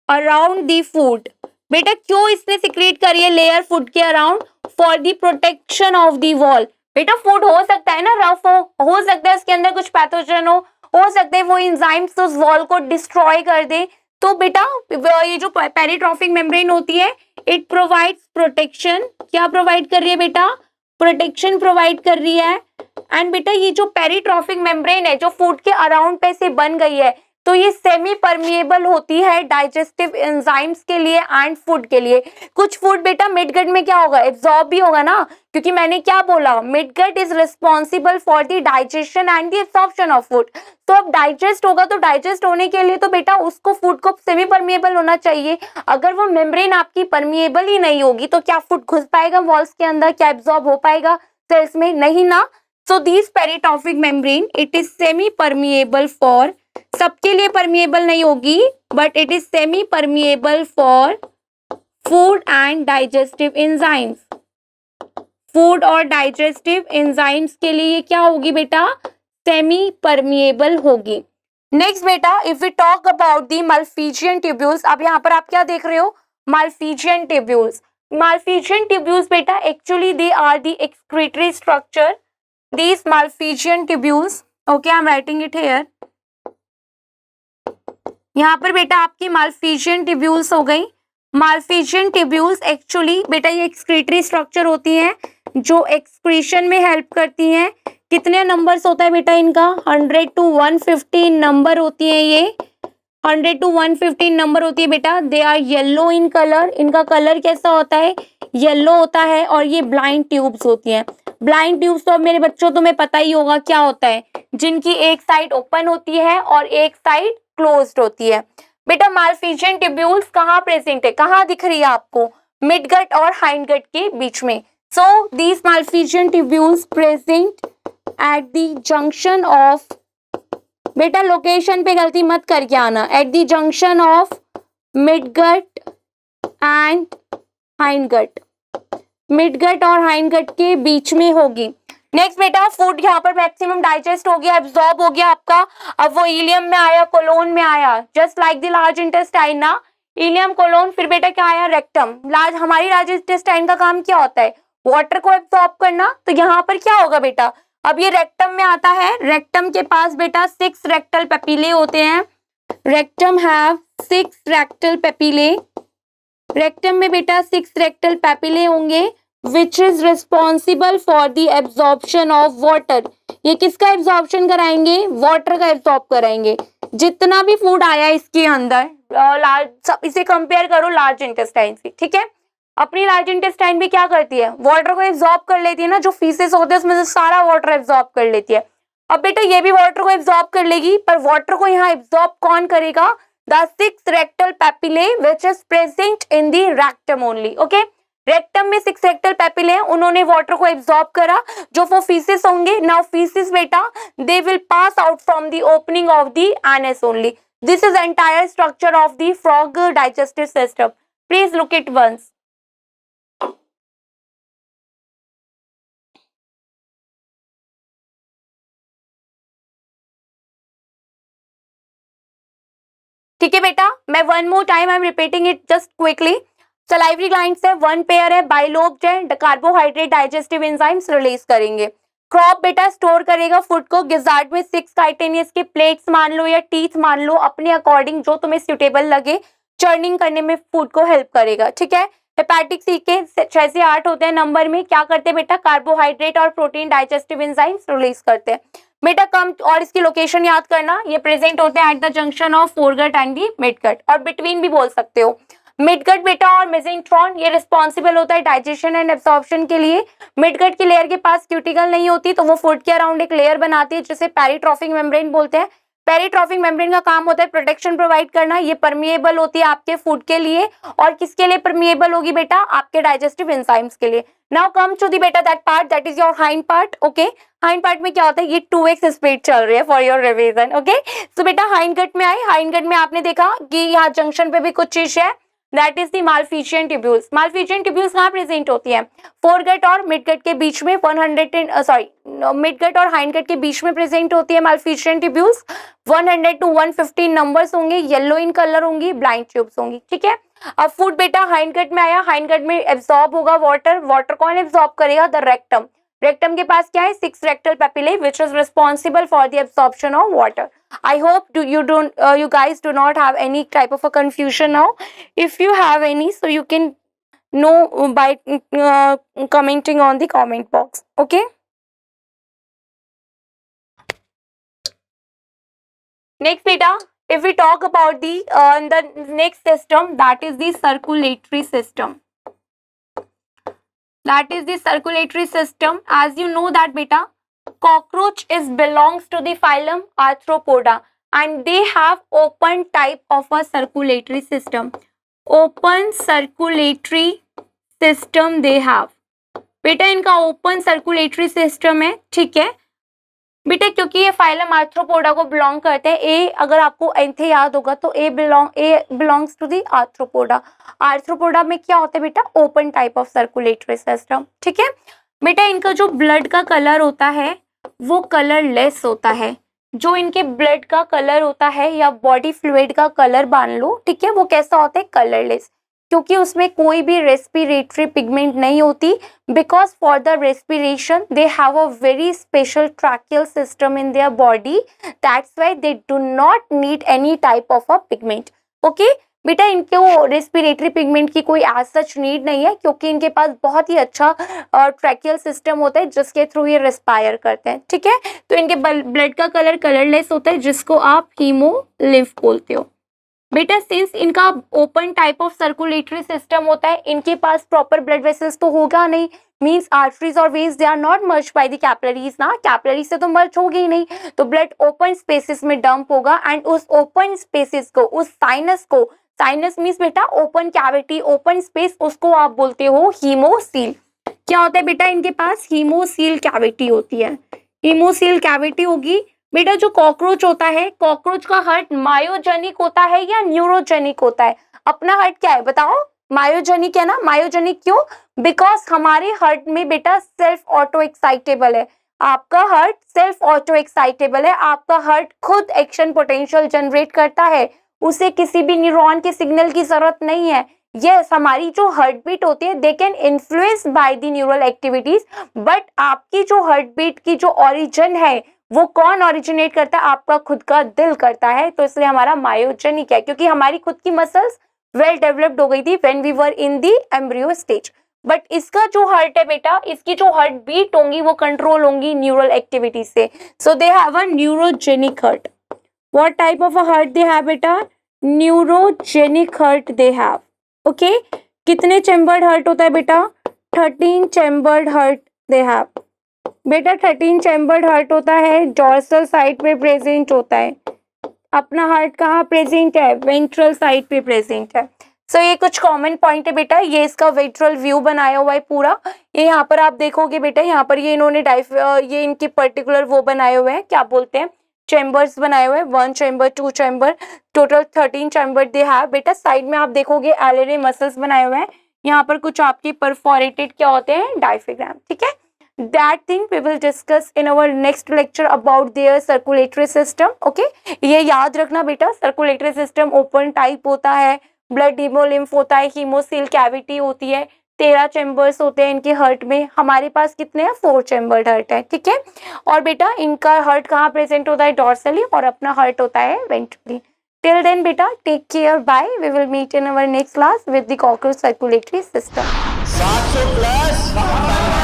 A: around the food. बेटा क्यों इसने सिक्रेट करी है लेयर फूड के around? For the protection of the wall. बेटा फूड हो सकता है ना रफ हो सकता है उसके अंदर कुछ पैथोजन हो सकता है वो एंजाइम्स उस वॉल को डिस्ट्रॉय कर दे। तो बेटा ये जो पेरिट्रॉफिक मेम्ब्रेन होती है इट प्रोवाइड्स प्रोटेक्शन। क्या प्रोवाइड कर रही है बेटा? प्रोटेक्शन प्रोवाइड कर रही है। एंड बेटा ये जो पेरिट्रॉफिक मेम्ब्रेन है जो फूड के अराउंड पे से बन गई है तो ये सेमी परमिएबल होती है डाइजेस्टिव एंजाइम्स के लिए एंड फूड के लिए। कुछ फूड बेटा मिड गट में क्या होगा? एब्जॉर्ब भी होगा ना, क्योंकि मैंने क्या बोला, mid gut is responsible for the digestion and the absorption of food. तो अब डाइजेस्ट होगा तो डाइजेस्ट होने के लिए तो बेटा उसको फूड को सेमी परमिएबल होना चाहिए। अगर वो मेम्ब्रेन आपकी परमिएबल ही नहीं होगी तो क्या फूड घुस पाएगा वॉल्स के अंदर? क्या एब्जॉर्ब हो पाएगा सेल्स में? नहीं ना। So this peritrophic membrane it is semi permeable for, सबके लिए परमिएबल नहीं होगी but it is semi permeable for food and digestive enzymes. Food और डाइजेस्टिव एंजाइम्स के लिए ये क्या होगी बेटा? सेमी परमिएबल होगी। नेक्स्ट बेटा if we talk about the Malpighian tubules, अब यहाँ पर आप क्या देख रहे हो? Malpighian tubules. माल्फिजियन ट्यूब्यूल्स बेटा actually they are the excretory structure. These Malpighian tubules, okay, I'm writing it here. यहाँ पर बेटा आपकी Malpighian tubules हो गई। Malpighian tubules एक्चुअली बेटा ये एक्सक्रीटरी स्ट्रक्चर होती हैं जो एक्सक्रीशन में हेल्प करती हैं। कितने नंबर्स होता है बेटा इनका? 100 to 115 नंबर होती है ये। 100 to 115 नंबर होती है बेटा। They are yellow in colour. इनका कलर कैसा होता है? येलो होता है। और ये ब्लाइंड ट्यूब्स होती हैं। ब्लाइंड ट्यूब्स तो अब मेरे बच्चों तुम्हें पता ही होगा क्या होता है, जिनकी एक साइड ओपन होती है और एक साइड क्लोज्ड होती है। बेटा माल्फिजियन ट्यूब्यूल्स कहाँ प्रेजेंट है? कहाँ दिख रही है आपको? मिडगट और हाइंडगट के बीच में। So these Malpighian tubules present at the junction of, बेटा लोकेशन पे गलती मत करके आना, at the junction of midgut and hindgut. Midgut और हाइंडगट के बीच में होगी। नेक्स्ट बेटा फूड यहाँ पर मैक्सिमम डाइजेस्ट हो गया, एब्जॉर्ब हो गया आपका। अब वो इलियम में आया, कोलोन में आया, just like the large intestine ना, इलियम कोलोन, फिर बेटा क्या आया? रेक्टम। हमारी लार्ज इंटेस्टाइन का काम क्या होता है? वाटर को एब्जॉर्ब करना। तो यहाँ पर क्या होगा बेटा? अब ये रेक्टम में आता है। रेक्टम के पास बेटा 6 रेक्टल पेपिले होते हैं। Rectum have 6 rectal papillae. Rectum में बेटा 6 रेक्टल पेपिले होंगे which is responsible for the absorption of water. ये किसका एब्जॉर्प्शन कराएंगे? वाटर का एब्जॉर्ब कराएंगे। जितना भी फूड आया इसके अंदर सब इसे कंपेयर करो लार्ज इंटेस्टाइन से, ठीक है? अपनी लार्ज इंटेस्टाइन भी क्या करती है? वाटर को एब्जॉर्ब कर लेती है ना, जो फीसेस होते हैं उसमें से सारा वाटर एब्जॉर्ब कर लेती है। अब बेटा ये भी वाटर को एब्जॉर्ब कर लेगी, पर वाटर को यहाँ एब्जॉर्ब कौन करेगा? The 6 rectal papillae which is present in the rectum only, okay? Rectum में 6 रेक्टल पेपिले हैं, उन्होंने वाटर को एब्जॉर्ब करा। जो वो फीसेस होंगे, नाउ फीसेस बेटा they will pass out from the opening of the anus only. This is entire structure of the frog digestive system. Please look it once. ठीक है बेटा, मैं one more time I am repeating it just quickly. Salivary glands है, 1 pair है, bilobed है, carbohydrate digestive enzymes release करेंगे। Crop बेटा store करेगा फूड को। गिजार्ड में 6 काइटेनियस के प्लेट्स मान लो या टीथ मान लो, अपने अकॉर्डिंग जो तुम्हें सुटेबल लगे, चर्निंग करने में फूड को हेल्प करेगा, ठीक है? हेपेटिक सी के 6 से 8 होते हैं नंबर में। क्या करते हैं बेटा? कार्बोहाइड्रेट और प्रोटीन डाइजेस्टिव एंजाइम्स रिलीज करते हैं बेटा। कम और इसकी लोकेशन याद करना, ये प्रेजेंट होते हैं at the junction of foregut and the midgut, और बिटवीन भी बोल सकते हो। मिडगट बेटा और मेसेंट्रॉन ये रिस्पॉन्सिबल होता है डाइजेशन एंड एब्सॉर्प्शन के लिए। मिडगट की लेयर के पास क्यूटिकल नहीं होती तो वो फूड के अराउंड एक लेयर बनाती है जिसे पेरिट्रॉफिक मेम्ब्रेन बोलते हैं। पेरिट्रॉफिक मेम्ब्रेन का काम होता है प्रोटेक्शन प्रोवाइड करना। ये परमिएबल होती है आपके फूड के लिए, और किसके लिए परमिएबल होगी बेटा? आपके डाइजेस्टिव एंजाइम्स के लिए। नाउ कम टू दी बेटा that part that is your hind part, okay? Hind part में क्या होता है? ये 2x स्पीड चल रही है for your revision, okay? So बेटा हाइंड गट में आए। हाइंड गट में आपने देखा कि यहाँ जंक्शन पे भी कुछ चीज है, that is the Malpighian tubules. Malpighian tubules कहाँ प्रेजेंट होती है? फोरगट और मिडगट के बीच में, मिडगट और हाइंडगट के बीच में प्रेजेंट होती है माल्फिजियन ट्यूब्यूल्स। 100 to 115 नंबर्स होंगे, येलो इन कलर होंगी, ब्लाइंड ट्यूब्स होंगी, ठीक है? अब फूड बेटा हाइंडगट में आया, हाइंडगट में एब्जॉर्ब होगा वाटर। वाटर कौन एब्जॉर्ब करेगा? The rectum. रेक्टम के पास क्या है? 6 rectal papillae which is responsible for the absorption of water. I hope you guys do not have any type of a confusion now. If you have any, so you can know by commenting on the comment box. Okay. Next beta, if we talk about the next system, that is the circulatory system. That is the circulatory system. As you know that beta, cockroach belongs to the phylum Arthropoda and they have open type of a circulatory system. Open circulatory system they have. बेटा इनका open circulatory system है, ठीक है बेटा, क्योंकि ये phylum arthropoda को belong करते हैं. ए अगर आपको एंथे याद होगा तो a belongs to the Arthropoda. Arthropoda में क्या होता है बेटा? Open type of circulatory system, ठीक है बेटा. इनका जो ब्लड का कलर होता है वो कलरलेस होता है. जो इनके ब्लड का कलर होता है या बॉडी फ्लूइड का कलर मान लो, ठीक है, वो कैसा होता है? कलरलेस, क्योंकि उसमें कोई भी रेस्पिरेटरी पिगमेंट नहीं होती. Because for the respiration they have a very special tracheal system in their body, that's why they do not need any type of a pigment. Okay बेटा, इनको रेस्पिरेटरी पिगमेंट की कोई एज सच नीड नहीं है, क्योंकि इनके पास बहुत ही अच्छा ट्रैकियल सिस्टम होता है जिसके थ्रू ये रेस्पायर करते हैं, ठीक है. तो इनके ब्लड का कलर कलरलेस होता है, जिसको आप हीमोलिम्फ बोलते हो. बेटा सिंस इनका open type of circulatory system होता है, इनके पास प्रॉपर ब्लड वेसल्स तो होगा नहीं. मीन्स आर्टरीज और veins they are not merge by the capillaries ना. कैपिलरीज से तो मर्ज होगी ही नहीं, तो ब्लड ओपन स्पेसेस में डंप होगा एंड उस ओपन स्पेसेस को, उस साइनस को, साइनस मीन्स बेटा ओपन कैविटी, ओपन स्पेस, उसको आप बोलते हो हीमोसील. क्या होता है बेटा? इनके पास हीमोसील कैविटी होती है. हीमोसील कैविटी होगी. बेटा जो कॉकरोच होता है, कॉकरोच का हार्ट मायोजेनिक होता है या न्यूरोजेनिक होता है? अपना हार्ट क्या है बताओ? मायोजेनिक है ना. मायोजेनिक क्यों? बिकॉज हमारे हार्ट में बेटा सेल्फ ऑटो एक्साइटेबल है. आपका हार्ट सेल्फ ऑटो एक्साइटेबल है. आपका हार्ट खुद एक्शन पोटेंशियल जनरेट करता है, उसे किसी भी न्यूरॉन के सिग्नल की जरूरत नहीं है. यस, हमारी जो हार्ट बीट होती है they can influence by the neural activities, but आपकी जो हार्ट बीट की जो ओरिजिन है वो कौन ओरिजिनेट करता है? आपका खुद का दिल करता है. तो इसलिए हमारा मायोजेनिक है, क्योंकि हमारी खुद की मसल्स वेल डेवलप्ड हो गई थी when we were in the embryo stage. But इसका जो हार्ट है बेटा, इसकी जो हार्ट बीट होंगी वो कंट्रोल होंगी न्यूरल एक्टिविटी से. So they have a neurogenic heart. What type of a heart they have बेटा? Neurogenic heart they have. Okay, कितने चैम्बर्ड हार्ट होता है बेटा? 13 चैम्बर्ड हार्ट दे हैव. बेटा 13 चैम्बर्ड हार्ट होता है, डॉर्सल साइड पे प्रेजेंट होता है. अपना हार्ट कहाँ प्रेजेंट है? वेंट्रल साइड पे प्रेजेंट है. सो ये कुछ कॉमन पॉइंट है बेटा. ये इसका वेंट्रल व्यू बनाया हुआ है पूरा. ये यहाँ पर आप देखोगे बेटा, यहाँ पर ये इन्होंने ये इनके पर्टिकुलर वो बनाए हुए हैं, क्या बोलते हैं, चैम्बर्स बनाए हुए हैं. 1 chamber, 2 chamber, total 13 chamber they have. बेटा साइड में आप देखोगे एलरे मसल्स बनाए हुए हैं. यहाँ पर कुछ आपके परफोरेटेड क्या होते हैं? डायफ्राम, ठीक है. That thing we will discuss in our next lecture about their circulatory system. Okay, ये याद रखना बेटा, circulatory system open type होता है, blood hemolymph होता है, hemocoel cavity होती है, 13 चैम्बर्स होते हैं इनके हार्ट में. हमारे पास कितने हैं? 4 चैम्बर्ड हार्ट है, ठीक है. और बेटा इनका हार्ट कहाँ प्रेजेंट होता है? डॉर्सली. और अपना हार्ट होता है वेंट्रली. Till then बेटा take care, bye. We will meet in our next class with the cockroach circulatory system.
B: 700 plus